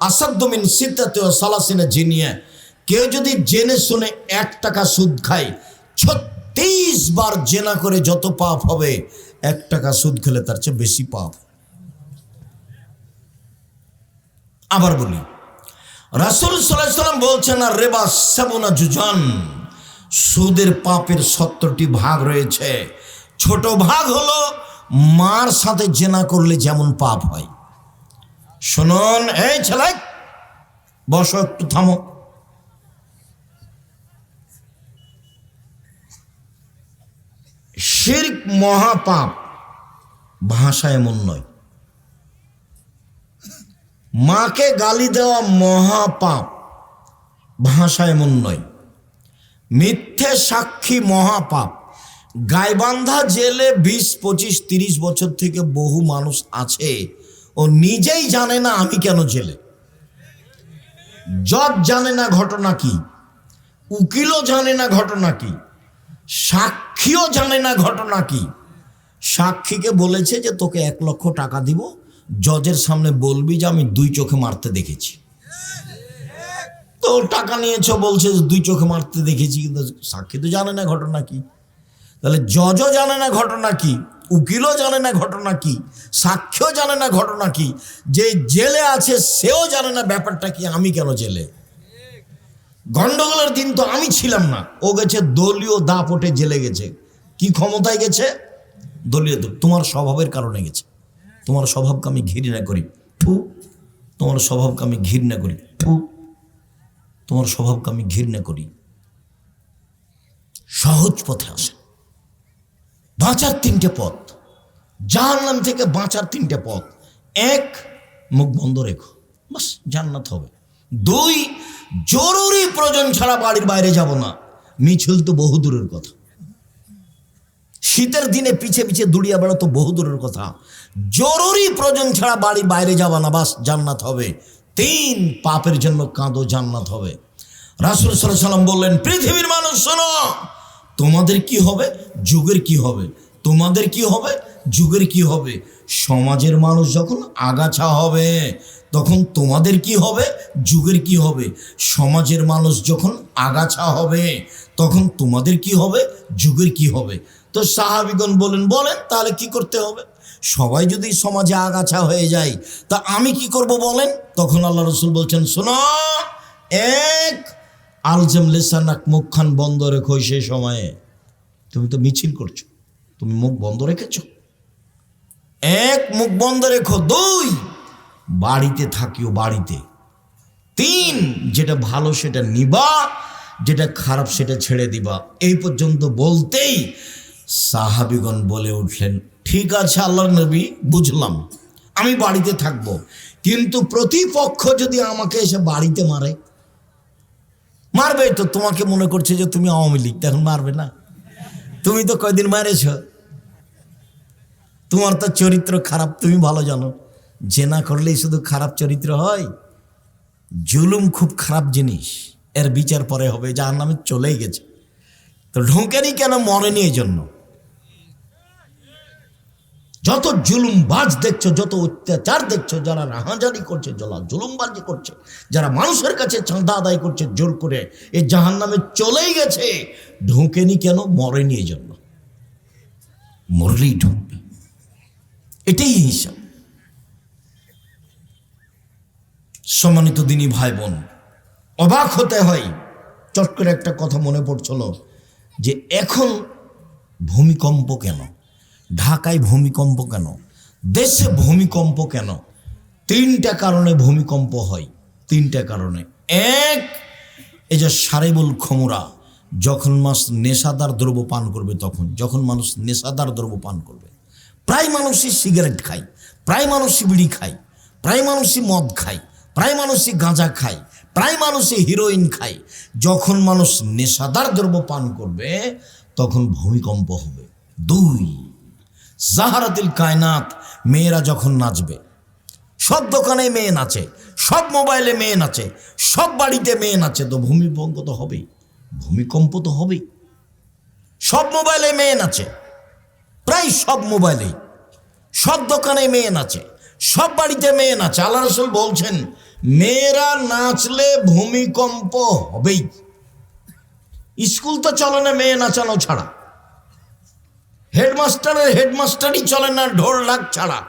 আসাদ্দু মিন সিত্তাতি ওয়া সালাসিনা জিনিয়া। কেউ যদি জেনে শুনে 1 টাকা সুদ খায়, 36 বার জেনা করে যত পাপ হবে, 1 টাকা সুদ খেলে তার চেয়ে বেশি পাপ। আবার বলি, রাসূল সাল্লাল্লাহু আলাইহি সাল্লাম বলছেন, আর রিবা সাবুনা জুজান, সুদের পাপের 70টি ভাগ রয়েছে। ছোট ভাগ হলো মার সাথে জেনা করলে যেমন পাপ হয়। শুনুন, এই ছেলে বসো, একটু থামো। শিরক মহাপাপ, ভাষা এমন নয়। মাকে গালি দেওয়া মহাপাপ, ভাষা এমন নয়। মিথ্যে সাক্ষী মহাপাপ। গাইবান্ধা জেলে 20, 25, 30 বছর থেকে বহু মানুষ আছে, ও নিজেই জানে না আমি কেন জেলে। জজ জানে না ঘটনা কি, উকিলও জানে না ঘটনা কি, সাক্ষীও জানে না ঘটনা কি। সাক্ষীকে বলেছে যে তোকে 1 লক্ষ টাকা দিব, জজের সামনে বলবি যে আমি 2 চোখে মারতে দেখেছি। তো টাকা নিয়েছ বলছে যে 2 চোখে মারতে দেখেছি, কিন্তু সাক্ষী তো জানে না ঘটনা কি। তাহলে জজও জানে না ঘটনা কি, উকিলও জানে না ঘটনা কি, সাক্ষ্যও জানে না ঘটনা কি, যে জেলে আছে সেও জানে না ব্যাপারটা কি, আমি কেন জেলে। গন্ডগোলের দিন তো আমি ছিলাম না, ও গেছে দলীয় দাপটে জেলে গেছে। কি ক্ষমতায় গেছে? দলীয়। তোমার স্বভাবের কারণে গেছে। তোমার স্বভাবকে আমি ঘৃণা করি, তোমার স্বভাবকে আমি ঘৃণা করি, তোমার স্বভাবকে আমি ঘৃণা করি। সহজ পথে আসে, বাঁচার 3টে পথ, জাহান্নাম থেকে বাঁচার 3টে পথ। 1, মুখ বন্ধ রেখো, বাস জান্নাত হবে। 2, জরুরি প্রয়োজন ছাড়া বাড়ির বাইরে যাব না। মিছিল তো বহু দূরের কথা, শীতের দিনে পিছে পিছে দুড়িয়া বেড়া তো বহু দূরের কথা। জরুরি প্রয়োজন ছাড়া বাড়ির বাইরে যাবা না, বাস জান্নাত হবে। 3, পাপের জন্য কাঁদো, জান্নাত হবে। রাসূল সাল্লাল্লাহু আলাইহি ওয়াসাল্লাম বললেন, পৃথিবীর মানুষ শোনো, তোমাদের কি হবে, যুগের কি হবে, তোমাদের কি হবে, যুগের কি হবে। সমাজের মানুষ যখন আগাছা হবে তখন তোমাদের কি হবে, যুগের কি হবে। সমাজের মানুষ যখন আগাছা হবে তখন তোমাদের কি হবে, যুগের কি হবে। তো সাহাবীগণ বলেন তাহলে কি করতে হবে? সবাই যদি সমাজে আগাছা হয়ে যায় তা আমি কি করব বলেন? তখন আল্লাহ রাসূল বলছেন, শোনো, 1, আলজাম লিসানাক, মুখখান বন্ধ রেখো। সেই সময়ে তুমি তো মিছিল করছো, তুমি মুখ বন্ধ রেখেছো। 1, মুখ বন্ধ রেখো। 2, বাড়িতে থাকিও, বাড়িতে। 3, যেটা ভালো সেটা নিবা, যেটা খারাপ সেটা ছেড়ে দিবা। এই পর্যন্ত বলতেই সাহাবীগণ বলে উঠলেন, ঠিক আছে আল্লাহর নবী, বুঝলাম, আমি বাড়িতে থাকবো, কিন্তু প্রতিপক্ষ যদি আমাকে এসে বাড়িতে মারে? মারবে তো, তোমাকে মনে করছে যে তুমি আওয়ামী লীগ, তখন মারবে না? তুমি তো কয়দিন মারেছ, তোমার তো চরিত্র খারাপ, তুমি ভালো জানো। জেনা করলেই শুধু খারাপ চরিত্র হয়? জুলুম খুব খারাপ জিনিস, এর বিচার পরে হবে, জাহান্নামে চলেই গেছে। তো ঢোকেনি কেন? মরেনি এই জন্য। যত জুলুমবাজ দেখছো, যত অত্যাচার দেখছো, যারা রাহাজানি করছে, যারা জুলুমবাজি করছে, যারা মানুষের কাছে চাঁদা আদায় করছে জোর করে, এই জাহান্নামে চলেই গেছে। ঢোকেনি কেন? মরেনি এই জন্য। মরলেই ঢুকবে, এটাই হিসাব। সম্মানিত দিনী ভাই বোন, অবাক হতে হয়। চট করে একটা কথা মনে পড়ছিল যে এখন ভূমিকম্প কেন, ঢাকায় ভূমিকম্প কেন, দেশে ভূমিকম্প কেন? 3টা কারণে ভূমিকম্প হয়, 3টা কারণে। 1, এই যে সারেবুল খমরা, যখন মানুষ নেশাদার দ্রব্য পান করবে, তখন যখন মানুষ নেশাদার দ্রব্য পান করবে, প্রায় মানুষই সিগারেট খায়, প্রায় মানুষই বিড়ি খায়, প্রায় মানুষই মদ খায়, প্রায় মানুষই গাঁজা খায়, প্রায় মানুষই হিরোইন খায়। যখন মানুষ নেশাদার দ্রব্য পান করবে তখন ভূমিকম্প হবে। 2, জাহারাতিল কায়নাত, মেয়েরা যখন নাচবে, সব দোকানে মেয়ে নাচে, সব মোবাইলে মেয়ে নাচে, সব বাড়িতে মেয়ে নাচে, তো ভূমিকম্প তো হবেই, ভূমিকম্প তো হবেই। সব মোবাইলে মেয়ে নাচে, প্রায় সব মোবাইলে, সব দোকানে মেয়ে নাচে, সব বাড়িতে মেয়ে নাচে। আল্লাহ রাসূল বলছেন, মেয়েরা নাচলে ভূমিকম্প হবেই। স্কুল তো চলে না মেয়ে নাচানো ছাড়া, হেডমাস্টারের হেডমাস্টারই চলে না ঢোল ঢাক ছাড়া,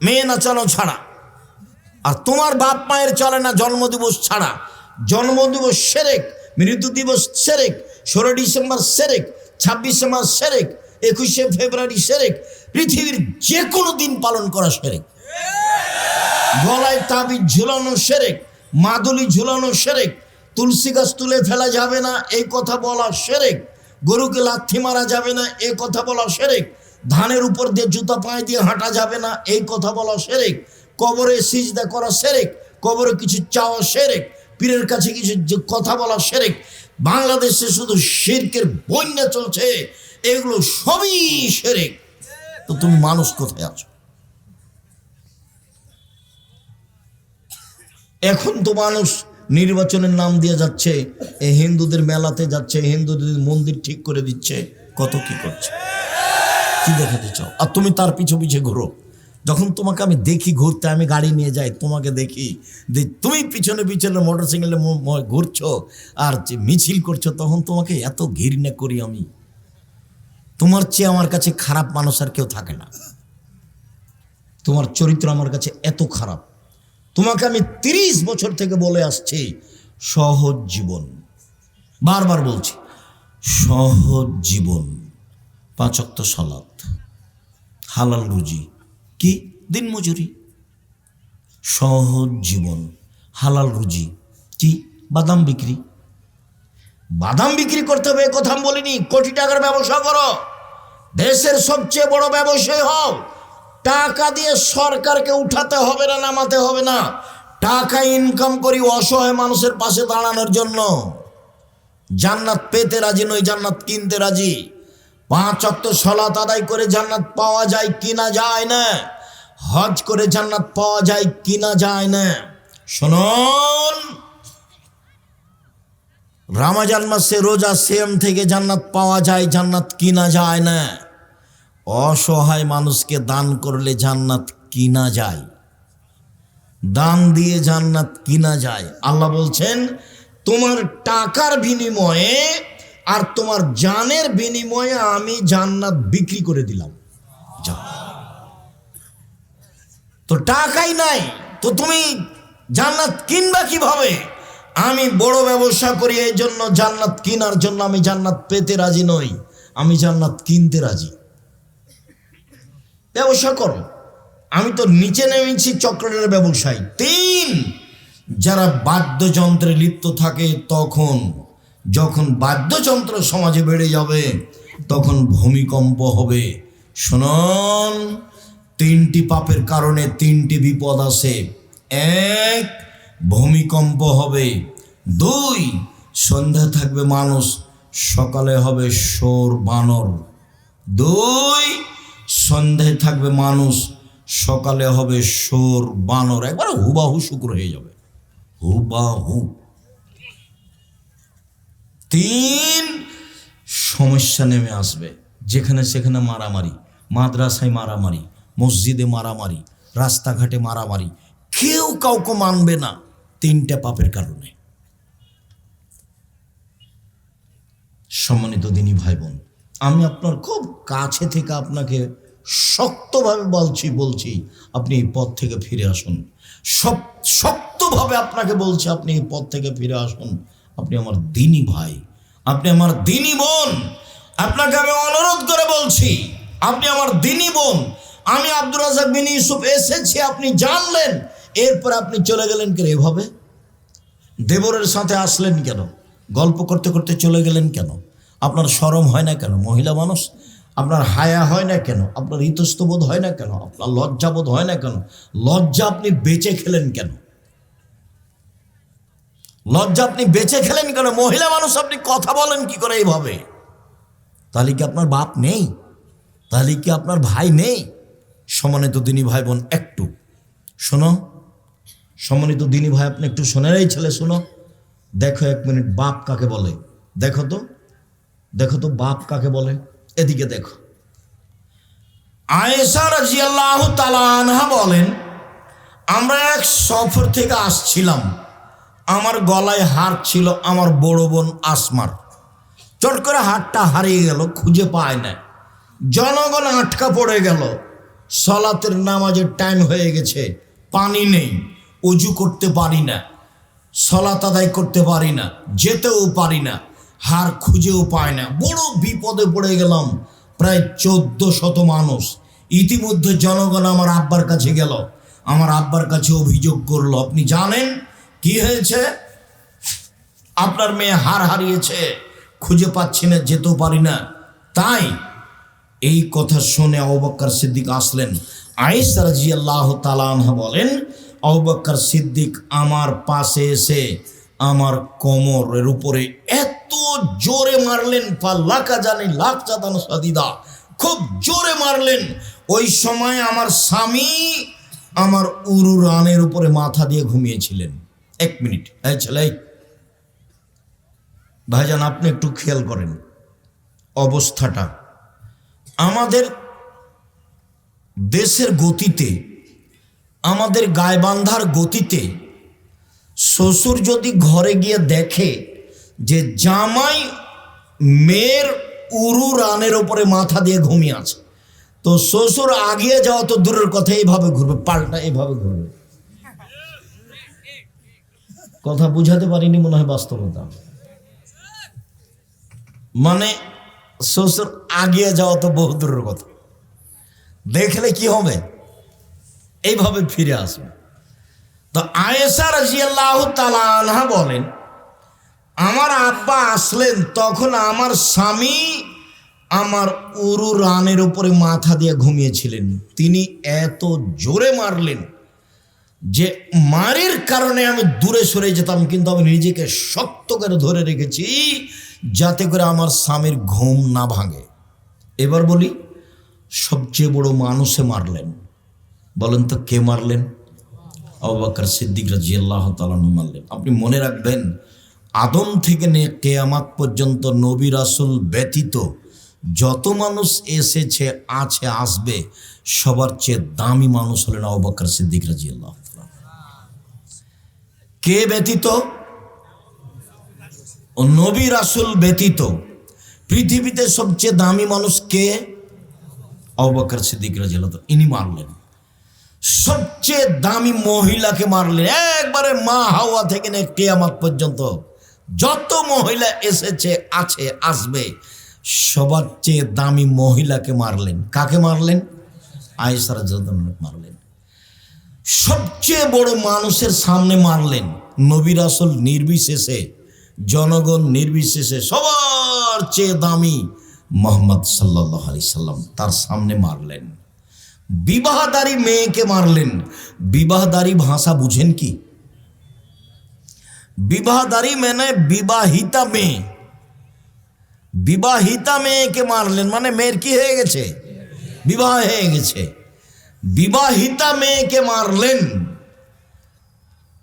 মেয়ে নাচানো ছাড়া। আর তোমার বাপ মায়ের চলে না জন্মদিবস ছাড়া। জন্মদিবস সেরেক, মৃত্যু দিবস সেরেক, 16 ডিসেম্বর সেরেক, 26 মার্চ সেরেক, 21শে ফেব্রুয়ারি সেরেক, পৃথিবীর যে কোনো দিন পালন করা সেরেক। গলায় তাবিজ ঝুলানো সেরেক, মাদুলি ঝুলানো সেরেক, তুলসী গাছ তুলে ফেলা যাবে না এই কথা বলা সেরেক, গরুকে লাথি মারা যাবে না এই কথা বলা সেরেক, ধানের উপর দিয়ে জুতা পায়ে দিয়ে হাঁটা যাবে না এই কথা বলা সেরেক, কবরে সিজদা করা সেরেক, কবরে কিছু চাওয়া সেরেক, পীরের কাছে কিছু কথা বলা সেরেক। বাংলাদেশে শুধু শিরকের বন্যা চলছে, এগুলো সবই সেরেক। তো তুমি মানুষ কোথায় আছো? এখন তো মানুষ নির্বাচনের নাম দিয়ে যাচ্ছে, এই হিন্দুদের মেলাতে যাচ্ছে, হিন্দুদের মন্দির ঠিক করে দিচ্ছে, কত কি করছে। কি দেখাতে চাও? আর তুমি তার পিছু পিছে ঘুরো, যখন তোমাকে আমি দেখি ঘুরতে, আমি গাড়ি নিয়ে যাই, তোমাকে দেখি যে তুমি পিছনে পিছনে মোটরসাইকেলে ঘুরছো আর যে মিছিল করছো, তখন তোমাকে এত ঘৃণা করি আমি। তোমার চেয়ে আমার কাছে খারাপ মানুষ আর কেউ থাকে না। তোমার চরিত্র আমার কাছে এত খারাপ। তোমাকে আমি 30 বছর থেকে বলে আসছি সহজ জীবন, বারবার বলছি সহজ জীবন, 5 ওয়াক্ত সালাত, হালাল রুজি, কি দিনমজুরি, সহজ জীবন, হালাল রুজি, কি বাদাম বিক্রি। বাদাম বিক্রি করতে হবে কথা আমি বলিনি, কোটি টাকার ব্যবসা করো, দেশের সবচেয়ে বড় ব্যবসায়ী হও। টাকা দিয়ে সরকারকে উঠাতে হবে না, নামাতে হবে না, টাকা ইনকাম করি অসহায় মানুষের পাশে দাঁড়ানোর জন্য। জান্নাত পেতে রাজি নই, জান্নাত কিনতে রাজি। 5 ওয়াক্ত সালাত আদায় করে জান্নাত পাওয়া যায় কিনা যায় না, হজ করে জান্নাত পাওয়া যায় কিনা যায় না। শুনুন, রমজান মাসে রোজা সিয়াম থেকে জান্নাত পাওয়া যায়, জান্নাত কিনা যায় না। অসহায় মানুষকে দান করলে জান্নাত কিনা যায়, দান দিয়ে জান্নাত কিনা যায়। আল্লাহ বলছেন তোমার টাকার বিনিময়ে আর তোমার জানের বিনিময়ে আমি জান্নাত বিক্রি করে দিলাম। তো টাকাই নাই, তো তুমি জান্নাত কিনবা কিভাবে? আমি বড় ব্যবসা করি, এই জন্য জান্নাত কেনার জন্য আমি জান্নাত পেতে রাজি নই, আমি জান্নাত কিনতে রাজি। ব্যবসা করো, আমি তো নিচে নেমেছি চক্রের ব্যবসায়ী। 3, যারা বাদ্যযন্ত্রে লিপ্ত থাকে, যখন বাদ্যযন্ত্র সমাজে বেড়ে যাবে তখন ভূমিকম্প হবে। শুনুন, 3টি পাপের কারণে 3টি বিপদ আসে। 1, ভূমিকম্প হবে। 2, সন্ধ্যা থাকবে মানুষ, সকালে হবে শোর বানর। 2, সন্ধ্যায় থাকবে মানুষ, সকালে হবে শোর বানর। একবার হুবাহু শুক্র হয়ে যাবে, হুবাহু। 3, সমস্যা নেমে আসবে, যেখানে সেখানে মারামারি, মাদ্রাসায় মারামারি, মসজিদে মারামারি, রাস্তাঘাটে মারামারি, কেউ কাউকে মানবে না 3টা পাপের কারণে। সম্মানিত দিনী ভাই বোন, আমি আপনার খুব কাছে থেকে আপনাকে শক্তভাবে বলছি আপনি এই পথ থেকে ফিরে আসুন। শক্তভাবে আপনাকে বলছি আপনি এই পথ থেকে ফিরে আসুন। আপনি আমার দিনী ভাই, আপনি আমার দিনী বোন, আপনাকে আমি অনুরোধ করে বলছি আপনি আমার দিনী বোন। আমি আব্দুর রাজ্জাক বিন ইউসুফ এসেছি, আপনি জানলেন, এরপর আপনি চলে গেলেন কেন এভাবে? দেবরের সাথে আসলেন কেন? গল্প করতে করতে চলে গেলেন কেন? আপনার শরম হয় না কেন? মহিলা মানুষ, আপনার হায়া হয় না কেন? আপনার ইতস্তবোধ হয় না কেন? আপনার লজ্জাবোধ হয় না কেন? লজ্জা আপনি বেঁচে খেলেন কেন? লজ্জা আপনি বেঁচে খেলেন কেন? মহিলা মানুষ আপনি কথা বলেন কি করে এইভাবে? তাহলে কি আপনার বাপ নেই? তাহলে কি আপনার ভাই নেই? সম্মানিত দিনী ভাই বোন, একটু শোনো। সম্মানিত দিনী ভাই, আপনি একটু শোনেন। এই ছেলে শোনো, দেখো 1 মিনিট, বাপ কাকে বলে দেখো তো বাপ কাকে বলে। এদিকে দেখো। আয়েশা রাদিয়াল্লাহু তাআলা আনহা বলেন, আমরা এক সফর থেকে আসছিলাম, আমার গলায় হার ছিল আমার বড় বোন আসমার। চট করে হারটা হারিয়ে গেল, খুঁজে পায় না। জনগণ আটকা পড়ে গেল, সালাতের নামাজের টাইম হয়ে গেছে, পানি নেই, ওযু করতে পারি না, সালাত আদায় করতে পারি না, যেতেও পারি না, হার খুঁজেও পায় না, বড় বিপদে পড়ে গেলাম। প্রায় 1400 মানুষ। ইতিমধ্যে জনগণ আমার আব্বার কাছে গেল, আমার আব্বার কাছে অভিযোগ করলো, আপনি জানেন কি হয়েছে? আপনার মেয়ে হার হারিয়েছে, খুঁজে পাচ্ছি না, যেতেও পারি না। তাই এই কথা শুনে আবু বকর সিদ্দিক আসলেন। আয়েশা রাদিয়াল্লাহু তাআলা আনহা বলেন, আবু বকর সিদ্দিক আমার পাশে এসে আমার কোমরের উপরে এত জোরে মারলেন, ফাল্লাকা জানি লাখ জাদান সাদিদা, খুব জোরে মারলেন। ওই সময় আমার স্বামী আমার উরু রানের উপরে মাথা দিয়ে ঘুমিয়েছিলেন। 1 মিনিট, এই ছেলে, ভাইজান আপনি একটু খেয়াল করেন অবস্থাটা। আমাদের দেশের গতিতে, আমাদের গায়বান্ধার গতিতে শ্বশুর যদি ঘরে গিয়ে দেখে যে জামাই মেয়ের উরু রানের ওপরে মাথা দিয়ে ঘুমিয়ে আছে, তো শ্বশুর আগিয়ে যাওয়া তো দূরের কথা, এইভাবে ঘুরবে, পাল্টা এভাবে ঘুরবে। কথা বুঝাতে পারিনি মনে হয়, বাস্তবতা। মানে শ্বশুর আগিয়ে যাওয়া তো বহু দূরের কথা, দেখলে কি হবে, এইভাবে ফিরে আসবে। তো আয়েশা রাদিয়াল্লাহু তাআলা আনহা বলেন, আমার আব্বা আসলেন তখন আমার স্বামী আমার উরু রানের উপরে মাথা দিয়ে ঘুমিয়েছিলেন। তিনি এত জোরে মারলেন যে মারের কারণে আমি দূরে সরে যেতাম, কিন্তু আমি নিজেকে শক্ত করে ধরে রেখেছি যাতে করে আমার স্বামীর ঘুম না ভাঙে। এবার বলি, সবচেয়ে বড় মানুষে মারলেন, বলেন তো কে মারলেন? আবু বকর সিদ্দিক রাদিয়াল্লাহু তাআলা মারলেন। আপনি মনে রাখবেন, আদম থেকে নিয়ে কিয়ামত পর্যন্ত নবী রাসূল ব্যতীত যত মানুষ এসেছে, আছে, আসবে, সবার চেয়ে দামি মানুষ হলেন আবু বকর সিদ্দিক রাদিয়াল্লাহু তাআলা। কে ব্যতীত? ও নবী রাসূল ব্যতীত পৃথিবীতে সবচেয়ে দামি মানুষ কে? আবু বকর সিদ্দিক রাদিয়াল্লাহু তাআলা। ইনি মারলেন। সবচেয়ে দামি মহিলাকে মারলেন, একবারে মা হাওয়া থেকে নিয়ে কিয়ামত পর্যন্ত যত মহিলা এসেছে, আছে, আসবে, সবার চেয়ে দামি মহিলাকে মারলেন। কাকে মারলেন? আয়েশা রাদিয়াল্লাহু আনহা মারলেন। সবচেয়ে বড় মানুষের সামনে মারলেন, নবী রাসূল নির্বিশেষে, জনগণ নির্বিশেষে, সবার চেয়ে দামি মুহাম্মদ সাল্লাল্লাহু আলাইহি সাল্লাম, তার সামনে মারলেন। বিবাহদারী মেয়েকে মারলেন। বিবাহদারী ভাষা বুঝেন কি? বিবাহদারী মানে বিবাহিতা মেয়ে। বিবাহিতা মেয়েকে মারলেন মানে মেয়ের কি হয়ে গেছে? বিবাহ হয়ে গেছে। বিবাহিতা মেয়েকে মারলেন।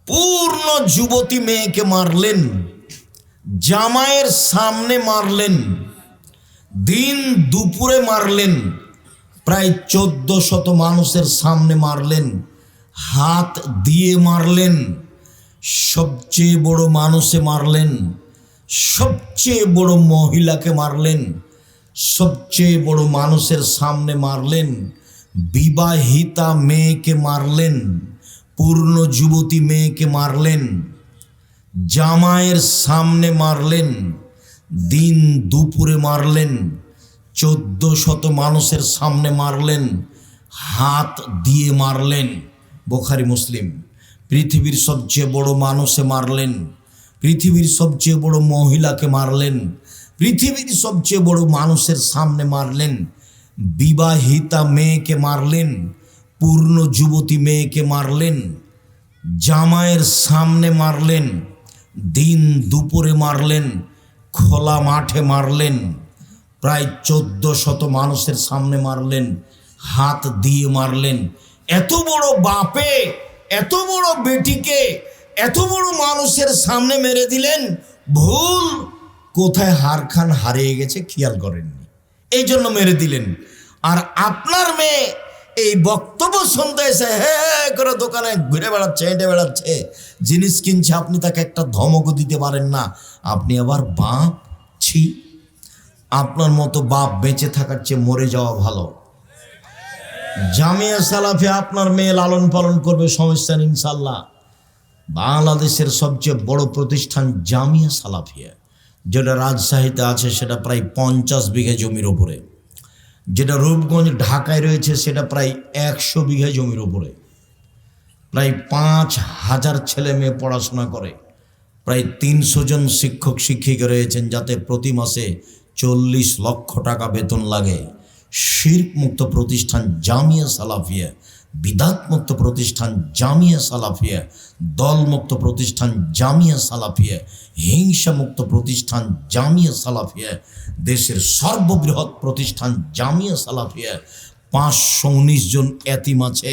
পূর্ণ যুবতী মেয়েকে মারলেন। জামাইয়ের সামনে মারলেন। দিন দুপুরে মারলেন। প্রায় 1400 মানুষের সামনে মারলেন। হাত দিয়ে মারলেন। সবচেয়ে বড় মানুষে মারলেন। সবচেয়ে বড় মহিলাকে মারলেন। সবচেয়ে বড় মানুষের সামনে মারলেন। বিবাহিতা মেয়েকে মারলেন। পূর্ণ যুবতী মেয়েকে মারলেন। জামাইয়ের সামনে মারলেন। দিন দুপুরে মারলেন। 1400 মানুষের সামনে মারলেন। হাত দিয়ে মারলেন। বুখারী মুসলিম। পৃথিবীর সবচেয়ে বড় মানুষে মারলেন। পৃথিবীর সবচেয়ে বড় মহিলাকে মারলেন। পৃথিবীর সবচেয়ে বড় মানুষের সামনে মারলেন। বিবাহিতা মেয়েকে মারলেন। পূর্ণ যুবতী মেয়েকে মারলেন। জামাইয়ের সামনে মারলেন। দিন দুপুরে মারলেন। খোলা মাঠে মারলেন। প্রায় 1400 মানুষের সামনে মারলেন। হাত দিয়ে মারলেন। এত বড় বাপে এত বড় বেটিকে এত বড় মানুষের সামনে মেরে দিলেন। ভুল কোথায় হারখান হারিয়ে গেছে খেয়াল করেননি, এই জন্য মেরে দিলেন। আর আপনার মেয়ে এই বক্তব্য শুনতে এসে হে করে দোকানে ঘুরে বেড়াচ্ছে, হেঁটে বেড়াচ্ছে, জিনিস কিনছে, আপনি তাকে একটা ধমকও দিতে পারেন না। আপনি আবার বাপ ছি। আপনার মতো বাপ বেঁচে থাকার চেয়ে মরে যাওয়া ভালো। জামিয়া সালাফিয়া আপনার মেয়ে লালন পালন করবে, সমস্যা নেই ইনশাল্লাহ। বাংলাদেশের সবচেয়ে বড় প্রতিষ্ঠান জামিয়া সালাফিয়া, যেটা রাজশাহীতে আছে, সেটা প্রায় 50 বিঘা জমির ওপরে। যেটা রূপগঞ্জ ঢাকায় রয়েছে, সেটা প্রায় 100 বিঘা জমির ওপরে। প্রায় 5000 ছেলে মেয়ে পড়াশোনা করে। প্রায় 300 জন শিক্ষক শিক্ষিকা রয়েছেন, যাতে প্রতি মাসে 40 লক্ষ টাকা বেতন লাগে। শিরক মুক্ত প্রতিষ্ঠান জামিয়া সালাফিয়া, বিদাত মুক্ত প্রতিষ্ঠান জামিয়া সালাফিয়া, দলমুক্ত প্রতিষ্ঠান জামিয়া সালাফিয়া, হিংসা মুক্ত প্রতিষ্ঠান জামিয়া সালাফিয়া, দেশের সর্ববৃহৎ প্রতিষ্ঠান জামিয়া সালাফিয়া। 519 জন এতিম আছে।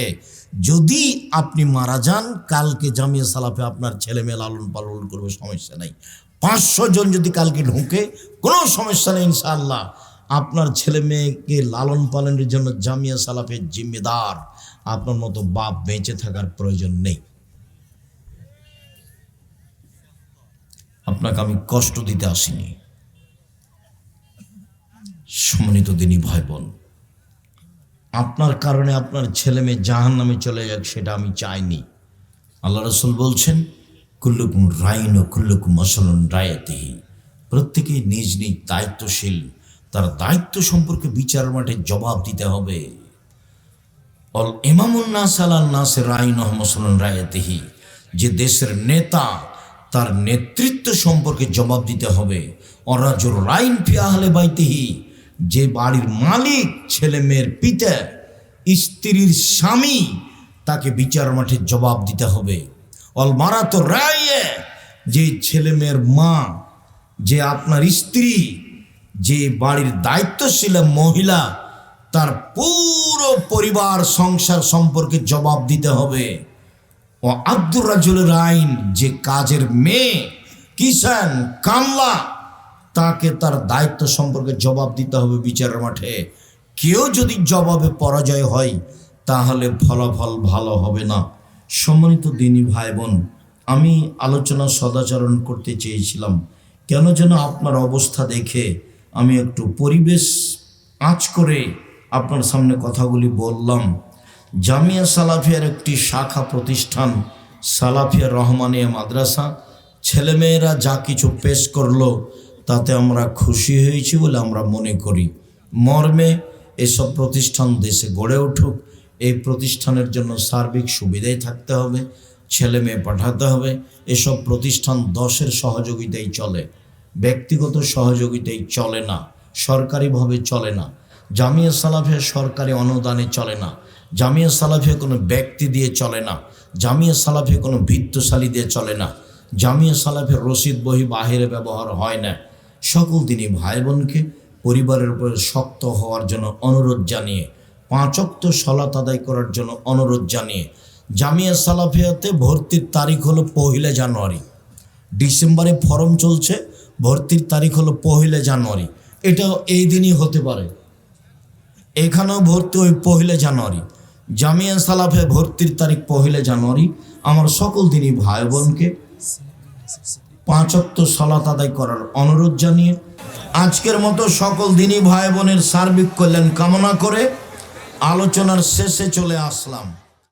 যদি আপনি মারা যান, কালকে জামিয়া সালাফিয়া আপনার ছেলে মেয়ে লালন পালন করবে, সমস্যা নেই। 500 জন যদি কালকে ঢুকে, কোনো সমস্যা নেই ইনশাআল্লাহ। আপনার ছেলে মেয়েকে লালন পালনের জন্য জামিয়া সালাফের জিম্মেদার। আপনার মতো বাপ বেঁচে থাকার প্রয়োজন নেই। আপনাকে আমি কষ্ট দিতে আসিনি। সম্মানিত দিনী ভাই বোন, আপনার কারণে আপনার ছেলে মেয়ে জাহান্নামে চলে যাক সেটা আমি চাইনি। আল্লাহ রাসূল বলছেন, কুল্লুকুম রাইন ও কুল্লুকুম মাসউলুন রায়াতিহি। প্রত্যেকেই নিজ নিজ দায়িত্বশীল, তার দায়িত্ব সম্পর্কে বিচার মাঠে জবাব দিতে হবে। অল ইমামুন নাস আলান নাস রাইন ও মাসউলুন রায়াতিহি। যে দেশের নেতা, তার নেতৃত্ব সম্পর্কে জবাব দিতে হবে। অরাজুর রাইন ফি আহলে বাইতিহি। যে বাড়ির মালিক, ছেলে মেয়ের পিতা, স্ত্রীর স্বামী, তাকে বিচার মাঠে জবাব দিতে হবে। অল মারাত রায়ে। যে ছেলে মেয়ের মা, যে আপনার স্ত্রী, যে বাড়ির দায়িত্বশীল মহিলা, তার পুরো পরিবার সংসার সম্পর্কে জবাব দিতে হবে। ও আব্দুর রাজুলের আইন। যে কাজের মেয়ে, কিষান, কামলা, তাকে তার দায়িত্ব সম্পর্কে জবাব দিতে হবে বিচারের মাঠে। কেউ যদি জবাবে পরাজয় হয় তাহলে ফলাফল ভালো হবে না। সম্মানিত দিনী ভাই বোন, আমি আলোচনা সদাচরণ করতে চেয়েছিলাম, কেন যেন আপনার অবস্থা দেখে আমি একটু পরিবেশ আঁচ করে আপনার সামনে কথাগুলি বললাম। জামিয়া সালাফিয়ার একটি শাখা প্রতিষ্ঠান সালাফিয়া রহমানিয়া মাদ্রাসা, ছেলেমেয়েরা যা কিছু পেশ করলো তাতে আমরা খুশি হয়েছি বলে আমরা মনে করি। মর্মে এসব প্রতিষ্ঠান দেশে গড়ে উঠুক, এই প্রতিষ্ঠানের জন্য সার্বিক সুবিধাই থাকতে হবে, ছেলে মেয়ে পাঠাতে হবে। এসব প্রতিষ্ঠান 10-এর সহযোগিতায় চলে, ব্যক্তিগত সহযোগিতায় চলে না, সরকারিভাবে চলে না। জামিয়া সালাফিয়া সরকারি অনুদানে চলে না। জামিয়া সালাফিয়া কোনো ব্যক্তি দিয়ে চলে না। জামিয়া সালাফিয়া কোনো ভিত্তশালী দিয়ে চলে না। জামিয়া সালাফিয়ার রসিদ বহি বাহিরে ব্যবহার হয় না। সকল দিনই ভাই বোনকে পরিবারের উপরে শক্ত হওয়ার জন্য অনুরোধ জানিয়ে, 5 ওয়াক্ত সালাত আদায় করার জন্য অনুরোধ জানিয়ে, জামিয়া সালাফিয়াতে ভর্তির তারিখ হলো 1 জানুয়ারি। ডিসেম্বরে ফর্ম চলছে, ভর্তির তারিখ হলো 1 জানুয়ারি। এটাও এই দিনই হতে পারে। এখানেও ভর্তি ওই 1 জানুয়ারি। জামিয়া সালাফিয়া ভর্তির তারিখ 1 জানুয়ারি। আমার সকল দিনই ভাই বোনকে 5 ওয়াক্ত সালাত আদায় করার অনুরোধ জানিয়ে আজকের মতো সকল দিনই ভাই বোনের সার্বিক কল্যাণ কামনা করে আলোচনার শেষে চলে আসলাম।